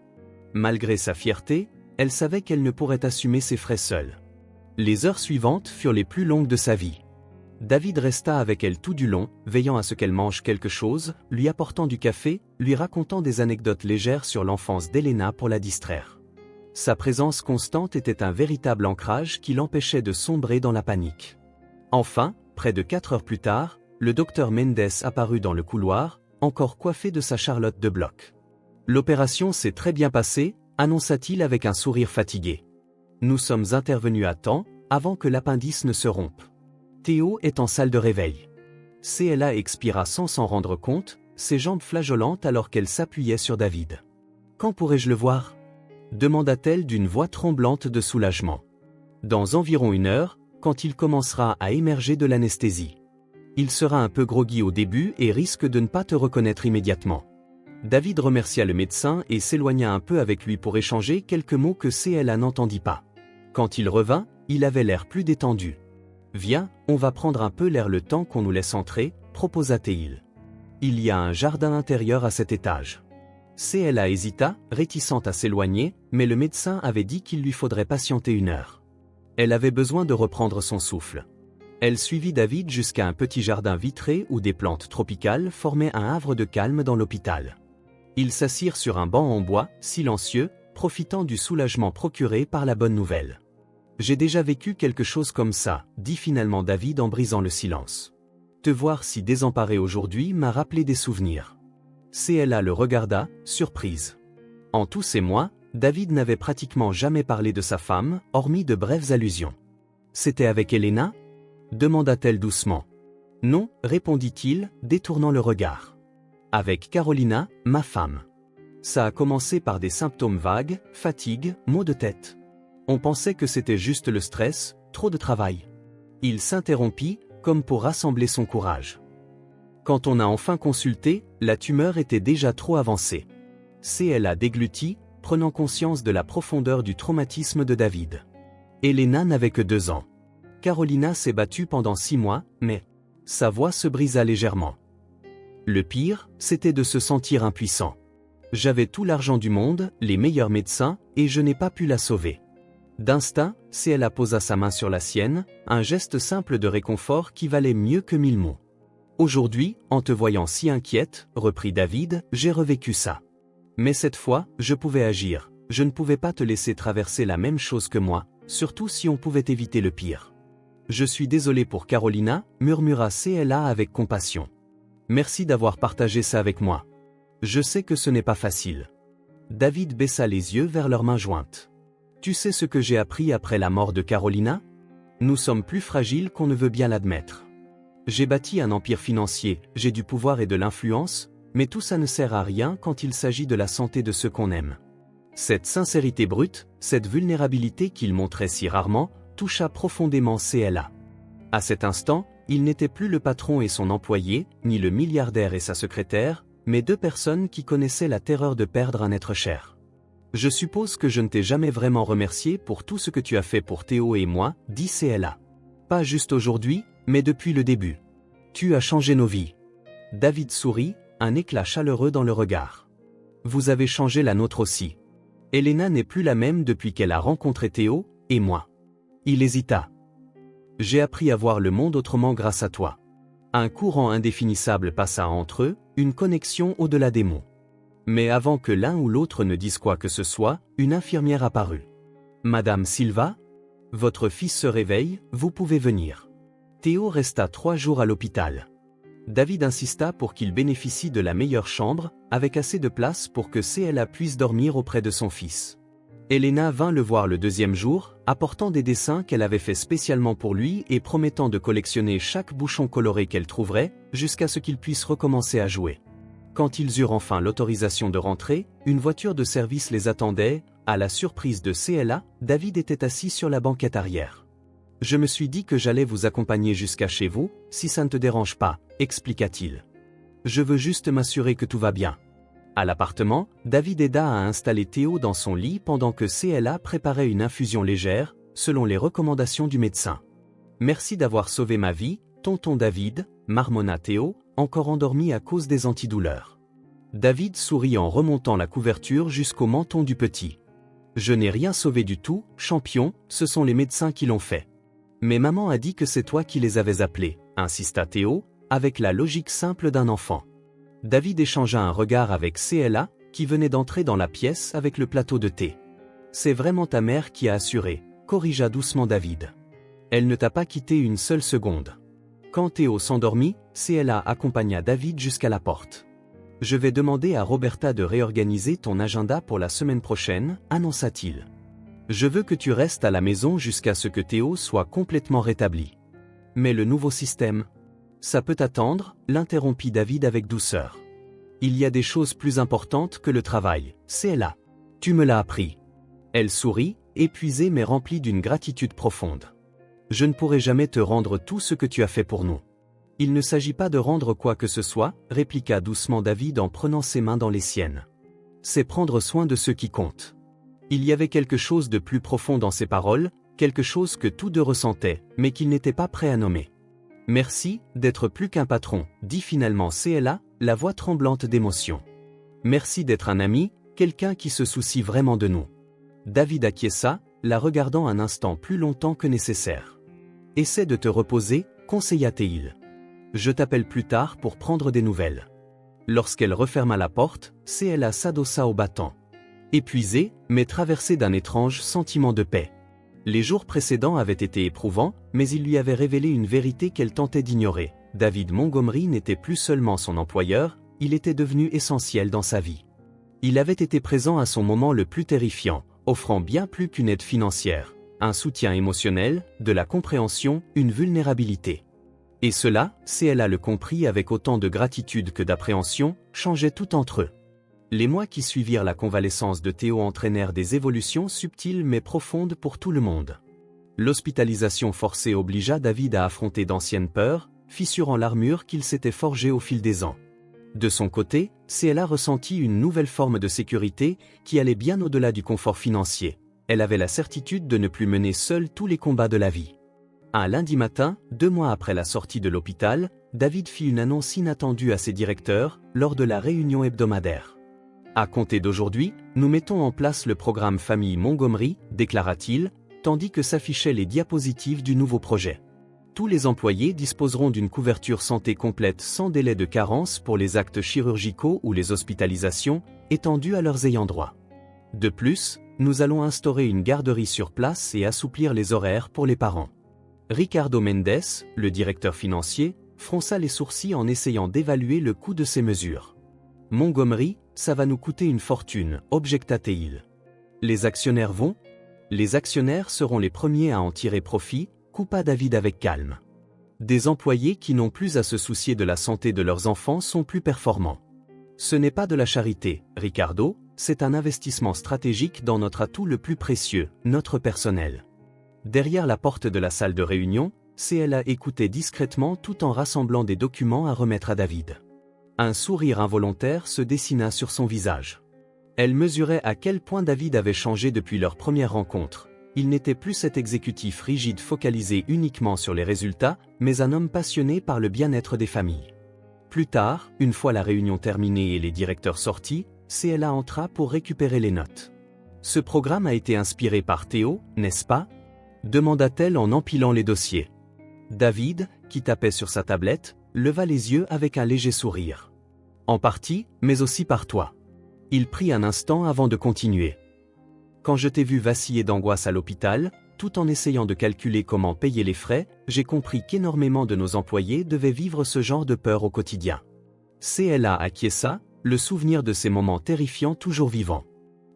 Malgré sa fierté, elle savait qu'elle ne pourrait assumer ses frais seule. Les heures suivantes furent les plus longues de sa vie. David resta avec elle tout du long, veillant à ce qu'elle mange quelque chose, lui apportant du café, lui racontant des anecdotes légères sur l'enfance d'Elena pour la distraire. Sa présence constante était un véritable ancrage qui l'empêchait de sombrer dans la panique. Enfin, près de 4 heures plus tard, le docteur Mendes apparut dans le couloir, encore coiffé de sa charlotte de bloc. « L'opération s'est très bien passée », annonça-t-il avec un sourire fatigué. « Nous sommes intervenus à temps, avant que l'appendice ne se rompe. Théo est en salle de réveil. » CLA expira sans s'en rendre compte, ses jambes flageolantes alors qu'elle s'appuyait sur David. « Quand pourrais-je le voir ?» demanda-t-elle d'une voix tremblante de soulagement. « Dans environ 1 heure, quand il commencera à émerger de l'anesthésie. Il sera un peu groggy au début et risque de ne pas te reconnaître immédiatement. » David remercia le médecin et s'éloigna un peu avec lui pour échanger quelques mots que CLA n'entendit pas. Quand il revint, il avait l'air plus détendu. « Viens, on va prendre un peu l'air le temps qu'on nous laisse entrer, » proposa-t-il. « Il y a un jardin intérieur à cet étage. » CLA hésita, réticente à s'éloigner, mais le médecin avait dit qu'il lui faudrait patienter 1 heure. Elle avait besoin de reprendre son souffle. Elle suivit David jusqu'à un petit jardin vitré où des plantes tropicales formaient un havre de calme dans l'hôpital. Ils s'assirent sur un banc en bois, silencieux, profitant du soulagement procuré par la bonne nouvelle. « J'ai déjà vécu quelque chose comme ça, » dit finalement David en brisant le silence. « Te voir si désemparé aujourd'hui m'a rappelé des souvenirs. » CLA le regarda, surprise. En tous ces mois, David n'avait pratiquement jamais parlé de sa femme, hormis de brèves allusions. « C'était avec Elena ?» demanda-t-elle doucement. « Non, » répondit-il, détournant le regard. « Avec Carolina, ma femme. Ça a commencé par des symptômes vagues, fatigue, maux de tête. On pensait que c'était juste le stress, trop de travail. » Il s'interrompit, comme pour rassembler son courage. Quand on a enfin consulté, la tumeur était déjà trop avancée. CLA déglutit, prenant conscience de la profondeur du traumatisme de David. Elena n'avait que 2 ans. Carolina s'est battue pendant 6 mois, mais sa voix se brisa légèrement. Le pire, c'était de se sentir impuissant. J'avais tout l'argent du monde, les meilleurs médecins, et je n'ai pas pu la sauver. D'instinct, CLA posa sa main sur la sienne, un geste simple de réconfort qui valait mieux que 1000 mots. Aujourd'hui, en te voyant si inquiète, reprit David, j'ai revécu ça. Mais cette fois, je pouvais agir, je ne pouvais pas te laisser traverser la même chose que moi, surtout si on pouvait éviter le pire. Je suis désolé pour Carolina, murmura CLA avec compassion. Merci d'avoir partagé ça avec moi. Je sais que ce n'est pas facile. David baissa les yeux vers leurs mains jointes. Tu sais ce que j'ai appris après la mort de Carolina? Nous sommes plus fragiles qu'on ne veut bien l'admettre. J'ai bâti un empire financier, j'ai du pouvoir et de l'influence, mais tout ça ne sert à rien quand il s'agit de la santé de ceux qu'on aime. Cette sincérité brute, cette vulnérabilité qu'il montrait si rarement, toucha profondément CLA. À cet instant, il n'était plus le patron et son employé, ni le milliardaire et sa secrétaire, mais 2 personnes qui connaissaient la terreur de perdre un être cher. Je suppose que je ne t'ai jamais vraiment remercié pour tout ce que tu as fait pour Théo et moi, dit CLA. Pas juste aujourd'hui, mais depuis le début. Tu as changé nos vies. David sourit, un éclat chaleureux dans le regard. Vous avez changé la nôtre aussi. Elena n'est plus la même depuis qu'elle a rencontré Théo, et moi. Il hésita. J'ai appris à voir le monde autrement grâce à toi. Un courant indéfinissable passa entre eux, une connexion au-delà des mots. Mais avant que l'un ou l'autre ne dise quoi que ce soit, une infirmière apparut. Madame Silva, Votre fils se réveille, vous pouvez venir. Théo resta 3 jours à l'hôpital. David insista pour qu'il bénéficie de la meilleure chambre, avec assez de place pour que CLA puisse dormir auprès de son fils. Elena vint le voir le 2e jour, apportant des dessins qu'elle avait faits spécialement pour lui et promettant de collectionner chaque bouchon coloré qu'elle trouverait, jusqu'à ce qu'il puisse recommencer à jouer. Quand ils eurent enfin l'autorisation de rentrer, une voiture de service les attendait. À la surprise de CLA, David était assis sur la banquette arrière. « Je me suis dit que j'allais vous accompagner jusqu'à chez vous, si ça ne te dérange pas, » expliqua-t-il. « Je veux juste m'assurer que tout va bien. » À l'appartement, David aida à installer Théo dans son lit pendant que CLA préparait une infusion légère, selon les recommandations du médecin. « Merci d'avoir sauvé ma vie, tonton David, » marmonna Théo, encore endormi à cause des antidouleurs. David sourit en remontant la couverture jusqu'au menton du petit. « Je n'ai rien sauvé du tout, champion, ce sont les médecins qui l'ont fait. » « Mais maman a dit que c'est toi qui les avais appelés, » insista Théo, avec la logique simple d'un enfant. David échangea un regard avec CLA, qui venait d'entrer dans la pièce avec le plateau de thé. « C'est vraiment ta mère qui a assuré, » corrigea doucement David. « Elle ne t'a pas quitté une seule seconde. » Quand Théo s'endormit, CLA accompagna David jusqu'à la porte. « Je vais demander à Roberta de réorganiser ton agenda pour la semaine prochaine, » annonça-t-il. « Je veux que tu restes à la maison jusqu'à ce que Théo soit complètement rétabli. » « Mais le nouveau système ? » « Ça peut attendre, » l'interrompit David avec douceur. « Il y a des choses plus importantes que le travail, CLA. Tu me l'as appris. » Elle sourit, épuisée mais remplie d'une gratitude profonde. « Je ne pourrai jamais te rendre tout ce que tu as fait pour nous. » « Il ne s'agit pas de rendre quoi que ce soit, » répliqua doucement David en prenant ses mains dans les siennes. « C'est prendre soin de ceux qui comptent. » Il y avait quelque chose de plus profond dans ces paroles, quelque chose que tous deux ressentaient, mais qu'ils n'étaient pas prêts à nommer. « Merci, d'être plus qu'un patron, » dit finalement CLA, la voix tremblante d'émotion. « Merci d'être un ami, quelqu'un qui se soucie vraiment de nous. » David acquiesça, la regardant un instant plus longtemps que nécessaire. « Essaie de te reposer, » conseilla-t-il. « Je t'appelle plus tard pour prendre des nouvelles. » Lorsqu'elle referma la porte, CLA s'adossa au battant. Épuisé, mais traversé d'un étrange sentiment de paix. Les jours précédents avaient été éprouvants, mais il lui avait révélé une vérité qu'elle tentait d'ignorer. David Montgomery n'était plus seulement son employeur, il était devenu essentiel dans sa vie. Il avait été présent à son moment le plus terrifiant, offrant bien plus qu'une aide financière, un soutien émotionnel, de la compréhension, une vulnérabilité. Et cela, CLA le comprit avec autant de gratitude que d'appréhension, changeait tout entre eux. Les mois qui suivirent la convalescence de Théo entraînèrent des évolutions subtiles mais profondes pour tout le monde. L'hospitalisation forcée obligea David à affronter d'anciennes peurs, fissurant l'armure qu'il s'était forgée au fil des ans. De son côté, CLA ressentit une nouvelle forme de sécurité qui allait bien au-delà du confort financier. Elle avait la certitude de ne plus mener seule tous les combats de la vie. Un lundi matin, 2 mois après la sortie de l'hôpital, David fit une annonce inattendue à ses directeurs, lors de la réunion hebdomadaire. « À compter d'aujourd'hui, nous mettons en place le programme Famille Montgomery, » déclara-t-il, tandis que s'affichaient les diapositives du nouveau projet. Tous les employés disposeront d'une couverture santé complète sans délai de carence pour les actes chirurgicaux ou les hospitalisations, étendue à leurs ayants droit. De plus, nous allons instaurer une garderie sur place et assouplir les horaires pour les parents. Ricardo Mendes, le directeur financier, fronça les sourcils en essayant d'évaluer le coût de ces mesures. « Montgomery, ça va nous coûter une fortune, » objecta-t-il. « Les actionnaires vont ? » « Les actionnaires seront les premiers à en tirer profit, » coupa David avec calme. « Des employés qui n'ont plus à se soucier de la santé de leurs enfants sont plus performants. Ce n'est pas de la charité, Ricardo, c'est un investissement stratégique dans notre atout le plus précieux, notre personnel. » Derrière la porte de la salle de réunion, CLA écoutait discrètement tout en rassemblant des documents à remettre à David. Un sourire involontaire se dessina sur son visage. Elle mesurait à quel point David avait changé depuis leur première rencontre. Il n'était plus cet exécutif rigide focalisé uniquement sur les résultats, mais un homme passionné par le bien-être des familles. Plus tard, une fois la réunion terminée et les directeurs sortis, CLA entra pour récupérer les notes. « Ce programme a été inspiré par Théo, n'est-ce pas ? » demanda-t-elle en empilant les dossiers. David, qui tapait sur sa tablette, leva les yeux avec un léger sourire. « En partie, mais aussi par toi. » Il prit un instant avant de continuer. « Quand je t'ai vu vaciller d'angoisse à l'hôpital, tout en essayant de calculer comment payer les frais, j'ai compris qu'énormément de nos employés devaient vivre ce genre de peur au quotidien. CLA acquiesça, le souvenir de ces moments terrifiants toujours vivant.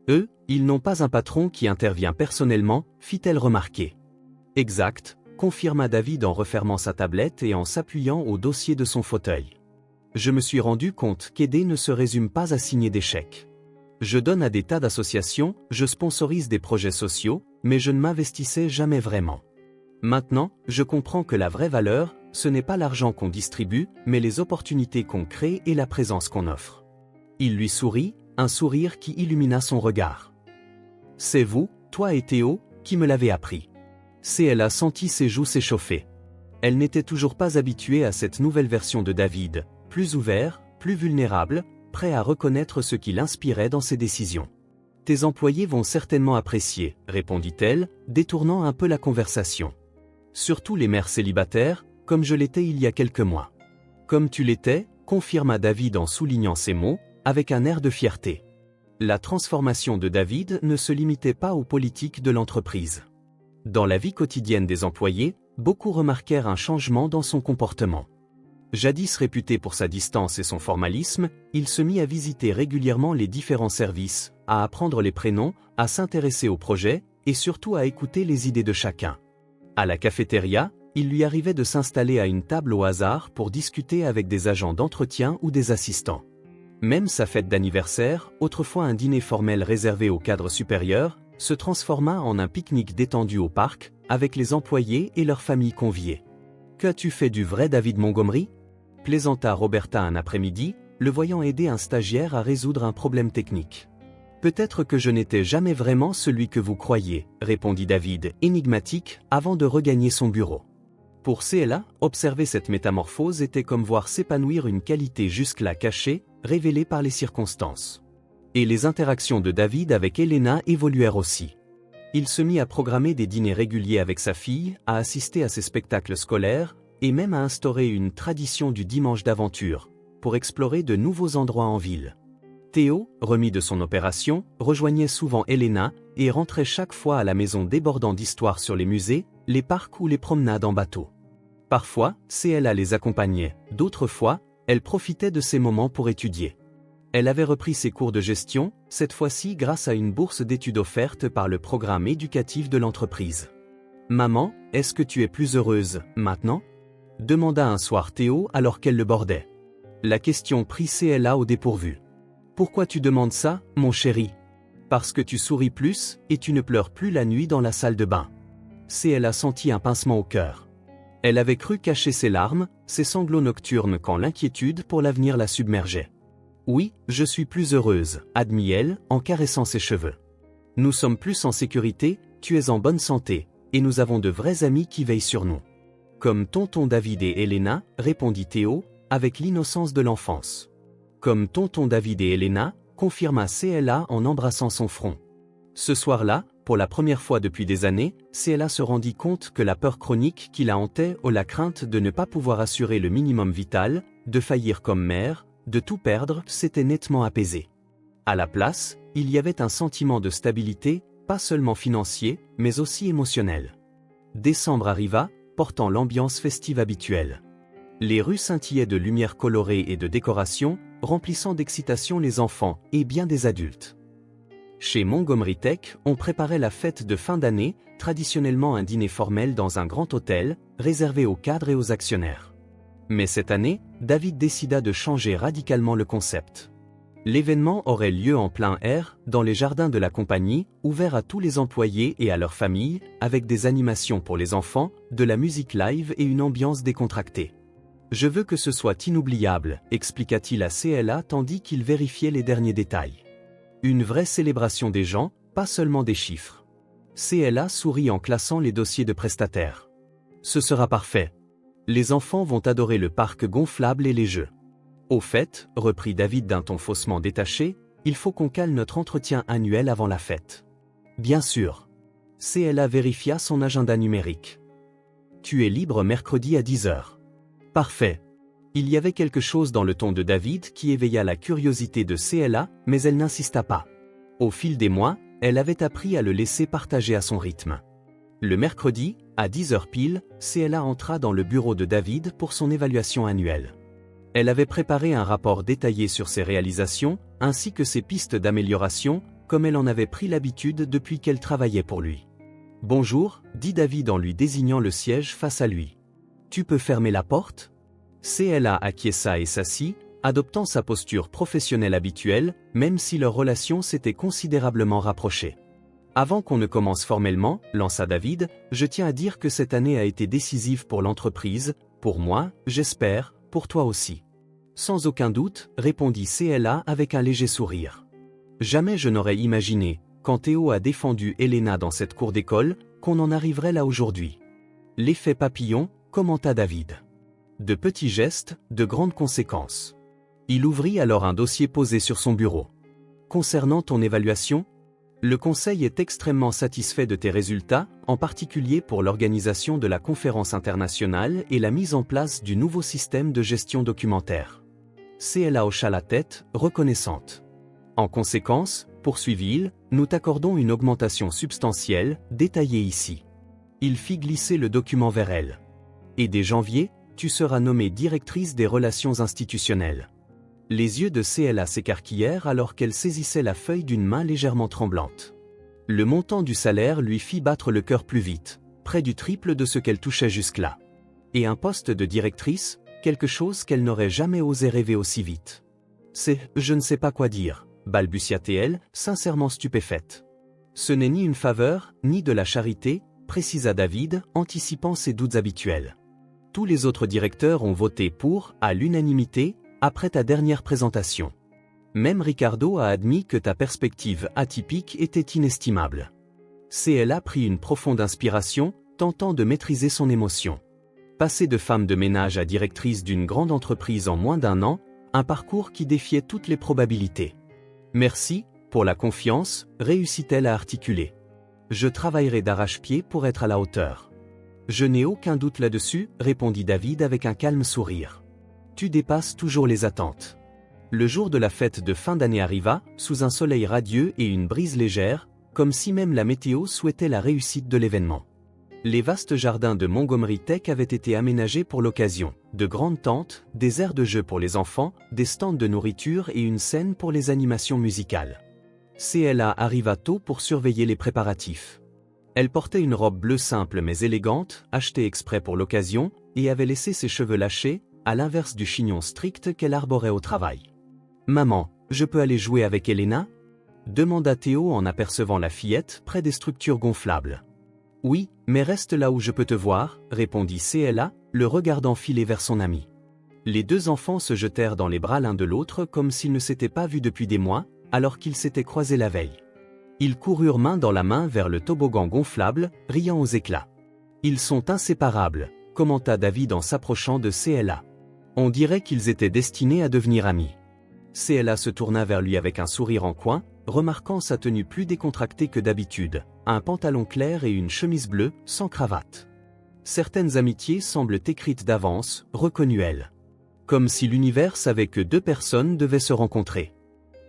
Eux, ils n'ont pas un patron qui intervient personnellement, fit-elle remarquer. Exact, confirma David en refermant sa tablette et en s'appuyant au dossier de son fauteuil. Je me suis rendu compte qu'aider ne se résume pas à signer des chèques. Je donne à des tas d'associations, je sponsorise des projets sociaux, mais je ne m'investissais jamais vraiment. Maintenant, je comprends que la vraie valeur, ce n'est pas l'argent qu'on distribue, mais les opportunités qu'on crée et la présence qu'on offre. Il lui sourit, un sourire qui illumina son regard. C'est vous, toi et Théo, qui me l'avez appris. CLA sentit ses joues s'échauffer. Elle n'était toujours pas habituée à cette nouvelle version de David, plus ouvert, plus vulnérable, prêt à reconnaître ce qui l'inspirait dans ses décisions. Tes employés vont certainement apprécier, répondit-elle, détournant un peu la conversation. Surtout les mères célibataires, comme je l'étais il y a quelques mois. Comme tu l'étais, confirma David en soulignant ces mots, avec un air de fierté. La transformation de David ne se limitait pas aux politiques de l'entreprise. Dans la vie quotidienne des employés, beaucoup remarquèrent un changement dans son comportement. Jadis réputé pour sa distance et son formalisme, il se mit à visiter régulièrement les différents services, à apprendre les prénoms, à s'intéresser aux projets, et surtout à écouter les idées de chacun. À la cafétéria, il lui arrivait de s'installer à une table au hasard pour discuter avec des agents d'entretien ou des assistants. Même sa fête d'anniversaire, autrefois un dîner formel réservé aux cadres supérieurs, se transforma en un pique-nique détendu au parc, avec les employés et leurs familles conviées. « Qu'as-tu fait du vrai David Montgomery ?» plaisanta Roberta un après-midi, le voyant aider un stagiaire à résoudre un problème technique. « Peut-être que je n'étais jamais vraiment celui que vous croyez, répondit David, énigmatique, avant de regagner son bureau. Pour CLA, observer cette métamorphose était comme voir s'épanouir une qualité jusque-là cachée, révélée par les circonstances. Et les interactions de David avec Elena évoluèrent aussi. Il se mit à programmer des dîners réguliers avec sa fille, à assister à ses spectacles scolaires, et même à instaurer une tradition du dimanche d'aventure, pour explorer de nouveaux endroits en ville. Théo, remis de son opération, rejoignait souvent Elena, et rentrait chaque fois à la maison débordant d'histoires sur les musées, les parcs ou les promenades en bateau. Parfois, CLA les accompagnait, d'autres fois, elle profitait de ces moments pour étudier. Elle avait repris ses cours de gestion, cette fois-ci grâce à une bourse d'études offerte par le programme éducatif de l'entreprise. « Maman, est-ce que tu es plus heureuse, maintenant ?» demanda un soir Théo alors qu'elle le bordait. La question prit CLA au dépourvu. « Pourquoi tu demandes ça, mon chéri ? Parce que tu souris plus, et tu ne pleures plus la nuit dans la salle de bain. » CLA sentit un pincement au cœur. Elle avait cru cacher ses larmes, ses sanglots nocturnes quand l'inquiétude pour l'avenir la submergeait. « Oui, je suis plus heureuse, admit-elle, en caressant ses cheveux. Nous sommes plus en sécurité, tu es en bonne santé, et nous avons de vrais amis qui veillent sur nous. » Comme tonton David et Elena, répondit Théo, avec l'innocence de l'enfance. Comme tonton David et Elena, confirma CLA en embrassant son front. Ce soir-là, pour la première fois depuis des années, CLA se rendit compte que la peur chronique qui la hantait ou la crainte de ne pas pouvoir assurer le minimum vital, de faillir comme mère, de tout perdre, s'était nettement apaisée. À la place, il y avait un sentiment de stabilité, pas seulement financier, mais aussi émotionnel. Décembre arriva, portant l'ambiance festive habituelle. Les rues scintillaient de lumières colorées et de décorations, remplissant d'excitation les enfants et bien des adultes. Chez Montgomery Tech, on préparait la fête de fin d'année, traditionnellement un dîner formel dans un grand hôtel, réservé aux cadres et aux actionnaires. Mais cette année, David décida de changer radicalement le concept. L'événement aurait lieu en plein air, dans les jardins de la compagnie, ouvert à tous les employés et à leurs familles, avec des animations pour les enfants, de la musique live et une ambiance décontractée. « Je veux que ce soit inoubliable », expliqua-t-il à CLA tandis qu'il vérifiait les derniers détails. Une vraie célébration des gens, pas seulement des chiffres. CLA sourit en classant les dossiers de prestataires. « Ce sera parfait. Les enfants vont adorer le parc gonflable et les jeux. Au fait, reprit David d'un ton faussement détaché, il faut qu'on cale notre entretien annuel avant la fête. Bien sûr. CLA vérifia son agenda numérique. Tu es libre mercredi à 10h. Parfait. Il y avait quelque chose dans le ton de David qui éveilla la curiosité de CLA, mais elle n'insista pas. Au fil des mois, elle avait appris à le laisser partager à son rythme. Le mercredi, à 10 heures pile, CLA entra dans le bureau de David pour son évaluation annuelle. Elle avait préparé un rapport détaillé sur ses réalisations, ainsi que ses pistes d'amélioration, comme elle en avait pris l'habitude depuis qu'elle travaillait pour lui. « Bonjour », dit David en lui désignant le siège face à lui. « Tu peux fermer la porte ?» CLA acquiesça et s'assit, adoptant sa posture professionnelle habituelle, même si leur relation s'était considérablement rapprochée. « Avant qu'on ne commence formellement, lança David, je tiens à dire que cette année a été décisive pour l'entreprise, pour moi, j'espère, pour toi aussi. » Sans aucun doute, répondit CLA avec un léger sourire. Jamais je n'aurais imaginé, quand Théo a défendu Elena dans cette cour d'école, qu'on en arriverait là aujourd'hui. L'effet papillon, commenta David. De petits gestes, de grandes conséquences. Il ouvrit alors un dossier posé sur son bureau. Concernant ton évaluation, le conseil est extrêmement satisfait de tes résultats, en particulier pour l'organisation de la conférence internationale et la mise en place du nouveau système de gestion documentaire. CLA hocha la tête, reconnaissante. En conséquence, poursuivit-il, nous t'accordons une augmentation substantielle, détaillée ici. Il fit glisser le document vers elle. Et dès janvier, tu seras nommée directrice des relations institutionnelles. Les yeux de CLA s'écarquillèrent alors qu'elle saisissait la feuille d'une main légèrement tremblante. Le montant du salaire lui fit battre le cœur plus vite, près du triple de ce qu'elle touchait jusque-là. Et un poste de directrice, quelque chose qu'elle n'aurait jamais osé rêver aussi vite. Je ne sais pas quoi dire, balbutia-t-elle, sincèrement stupéfaite. Ce n'est ni une faveur, ni de la charité, précisa David, anticipant ses doutes habituels. Tous les autres directeurs ont voté pour, à l'unanimité, après ta dernière présentation. Même Ricardo a admis que ta perspective atypique était inestimable. CLA prit une profonde inspiration, tentant de maîtriser son émotion. Passer de femme de ménage à directrice d'une grande entreprise en moins d'1 an, un parcours qui défiait toutes les probabilités. Merci, pour la confiance, réussit-elle à articuler. Je travaillerai d'arrache-pied pour être à la hauteur. Je n'ai aucun doute là-dessus, répondit David avec un calme sourire. Tu dépasses toujours les attentes. Le jour de la fête de fin d'année arriva, sous un soleil radieux et une brise légère, comme si même la météo souhaitait la réussite de l'événement. Les vastes jardins de Montgomery Tech avaient été aménagés pour l'occasion, de grandes tentes, des aires de jeu pour les enfants, des stands de nourriture et une scène pour les animations musicales. CLA arriva tôt pour surveiller les préparatifs. Elle portait une robe bleue simple mais élégante, achetée exprès pour l'occasion, et avait laissé ses cheveux lâchés, à l'inverse du chignon strict qu'elle arborait au travail. « Maman, je peux aller jouer avec Elena ?» demanda Théo en apercevant la fillette près des structures gonflables. « Oui, mais reste là où je peux te voir, » répondit CLA, le regardant filer vers son ami. Les deux enfants se jetèrent dans les bras l'un de l'autre comme s'ils ne s'étaient pas vus depuis des mois, alors qu'ils s'étaient croisés la veille. Ils coururent main dans la main vers le toboggan gonflable, riant aux éclats. « Ils sont inséparables, » commenta David en s'approchant de CLA. On dirait qu'ils étaient destinés à devenir amis. CLA se tourna vers lui avec un sourire en coin, remarquant sa tenue plus décontractée que d'habitude, un pantalon clair et une chemise bleue, sans cravate. Certaines amitiés semblent écrites d'avance, reconnut-elle. Comme si l'univers savait que deux personnes devaient se rencontrer.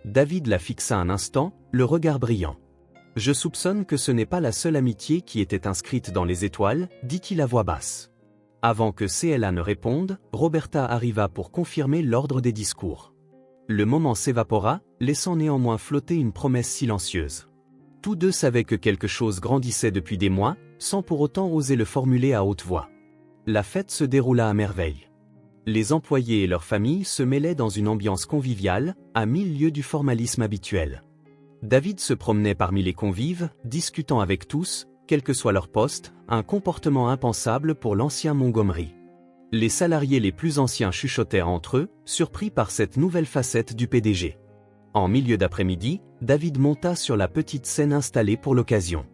David la fixa un instant, le regard brillant. « Je soupçonne que ce n'est pas la seule amitié qui était inscrite dans les étoiles, » dit-il à voix basse. Avant que CLA ne réponde, Roberta arriva pour confirmer l'ordre des discours. Le moment s'évapora, laissant néanmoins flotter une promesse silencieuse. Tous deux savaient que quelque chose grandissait depuis des mois, sans pour autant oser le formuler à haute voix. La fête se déroula à merveille. Les employés et leurs familles se mêlaient dans une ambiance conviviale, à 1000 lieues du formalisme habituel. David se promenait parmi les convives, discutant avec tous, quel que soit leur poste, un comportement impensable pour l'ancien Montgomery. Les salariés les plus anciens chuchotèrent entre eux, surpris par cette nouvelle facette du PDG. En milieu d'après-midi, David monta sur la petite scène installée pour l'occasion.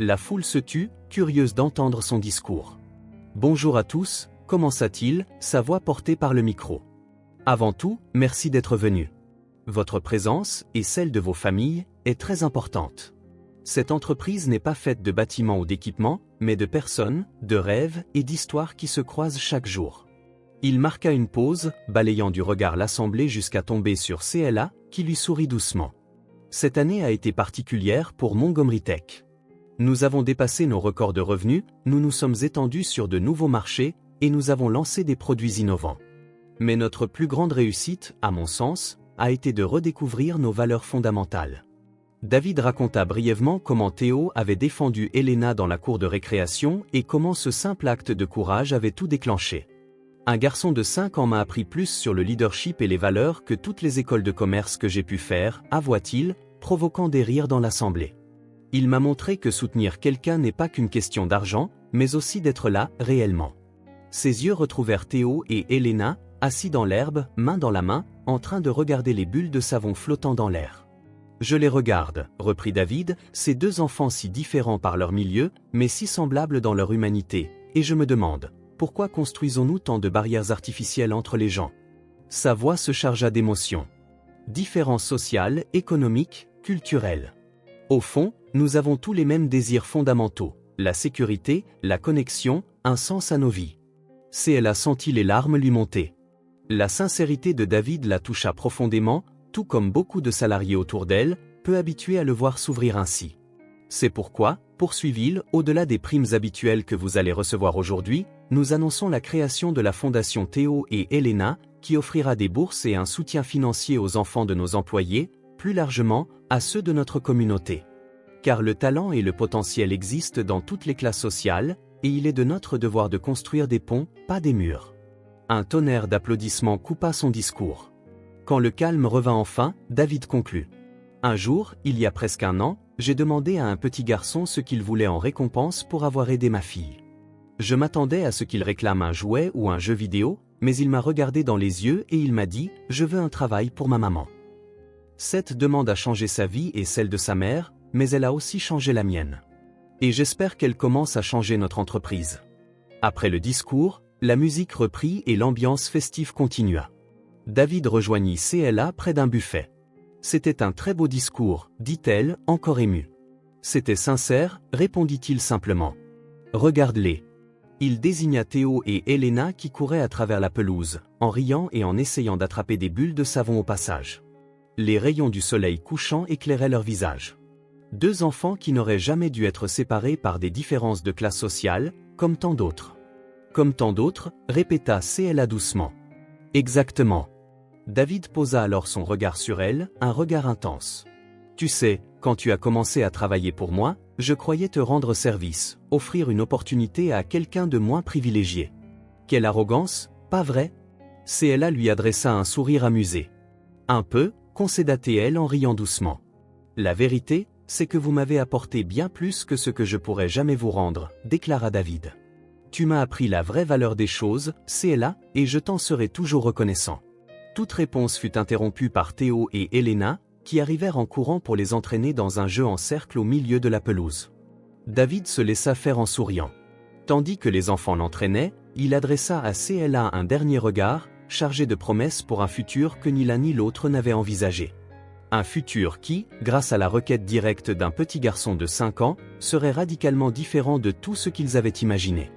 La foule se tut, curieuse d'entendre son discours. « Bonjour à tous », commença-t-il, sa voix portée par le micro. « Avant tout, merci d'être venus. Votre présence, et celle de vos familles, est très importante. Cette entreprise n'est pas faite de bâtiments ou d'équipements, mais de personnes, de rêves et d'histoires qui se croisent chaque jour. » Il marqua une pause, balayant du regard l'assemblée jusqu'à tomber sur CLA, qui lui sourit doucement. « Cette année a été particulière pour Montgomery Tech. Nous avons dépassé nos records de revenus, nous nous sommes étendus sur de nouveaux marchés, et nous avons lancé des produits innovants. Mais notre plus grande réussite, à mon sens, a été de redécouvrir nos valeurs fondamentales. David raconta brièvement comment Théo avait défendu Elena dans la cour de récréation et comment ce simple acte de courage avait tout déclenché. Un garçon de 5 ans m'a appris plus sur le leadership et les valeurs que toutes les écoles de commerce que j'ai pu faire, avoua-t-il, provoquant des rires dans l'assemblée. Il m'a montré que soutenir quelqu'un n'est pas qu'une question d'argent, mais aussi d'être là, réellement. Ses yeux retrouvèrent Théo et Elena, assis dans l'herbe, main dans la main, en train de regarder les bulles de savon flottant dans l'air. « Je les regarde, » reprit David, ces deux enfants si différents par leur milieu, mais si semblables dans leur humanité, et je me demande, pourquoi construisons-nous tant de barrières artificielles entre les gens? Sa voix se chargea d'émotions. Différences sociales, économiques, culturelles. Au fond, nous avons tous les mêmes désirs fondamentaux, la sécurité, la connexion, un sens à nos vies. Elle a senti les larmes lui monter. La sincérité de David la toucha profondément, tout comme beaucoup de salariés autour d'elle, peu habitués à le voir s'ouvrir ainsi. C'est pourquoi, poursuivit-il, au-delà des primes habituelles que vous allez recevoir aujourd'hui, nous annonçons la création de la Fondation Théo et Elena, qui offrira des bourses et un soutien financier aux enfants de nos employés, plus largement, à ceux de notre communauté. Car le talent et le potentiel existent dans toutes les classes sociales, et il est de notre devoir de construire des ponts, pas des murs. Un tonnerre d'applaudissements coupa son discours. Quand le calme revint enfin, David conclut. Un jour, il y a presque un an, j'ai demandé à un petit garçon ce qu'il voulait en récompense pour avoir aidé ma fille. Je m'attendais à ce qu'il réclame un jouet ou un jeu vidéo, mais il m'a regardé dans les yeux et il m'a dit « Je veux un travail pour ma maman ». Cette demande a changé sa vie et celle de sa mère, mais elle a aussi changé la mienne. Et j'espère qu'elle commence à changer notre entreprise. Après le discours, la musique reprit et l'ambiance festive continua. David rejoignit CLA près d'un buffet. C'était un très beau discours, dit-elle, encore émue. C'était sincère, répondit-il simplement. Regarde-les. Il désigna Théo et Elena qui couraient à travers la pelouse, en riant et en essayant d'attraper des bulles de savon au passage. Les rayons du soleil couchant éclairaient leurs visages. Deux enfants qui n'auraient jamais dû être séparés par des différences de classe sociale, comme tant d'autres. Comme tant d'autres, répéta CLA doucement. Exactement. David posa alors son regard sur elle, un regard intense. Tu sais, quand tu as commencé à travailler pour moi, je croyais te rendre service, offrir une opportunité à quelqu'un de moins privilégié. Quelle arrogance, pas vrai? CLA lui adressa un sourire amusé. Un peu, concéda-t-elle en riant doucement. La vérité, c'est que vous m'avez apporté bien plus que ce que je pourrais jamais vous rendre, déclara David. Tu m'as appris la vraie valeur des choses, CLA, et je t'en serai toujours reconnaissant. Toute réponse fut interrompue par Théo et Elena, qui arrivèrent en courant pour les entraîner dans un jeu en cercle au milieu de la pelouse. David se laissa faire en souriant. Tandis que les enfants l'entraînaient, il adressa à CLA un dernier regard, chargé de promesses pour un futur que ni l'un ni l'autre n'avait envisagé. Un futur qui, grâce à la requête directe d'un petit garçon de 5 ans, serait radicalement différent de tout ce qu'ils avaient imaginé.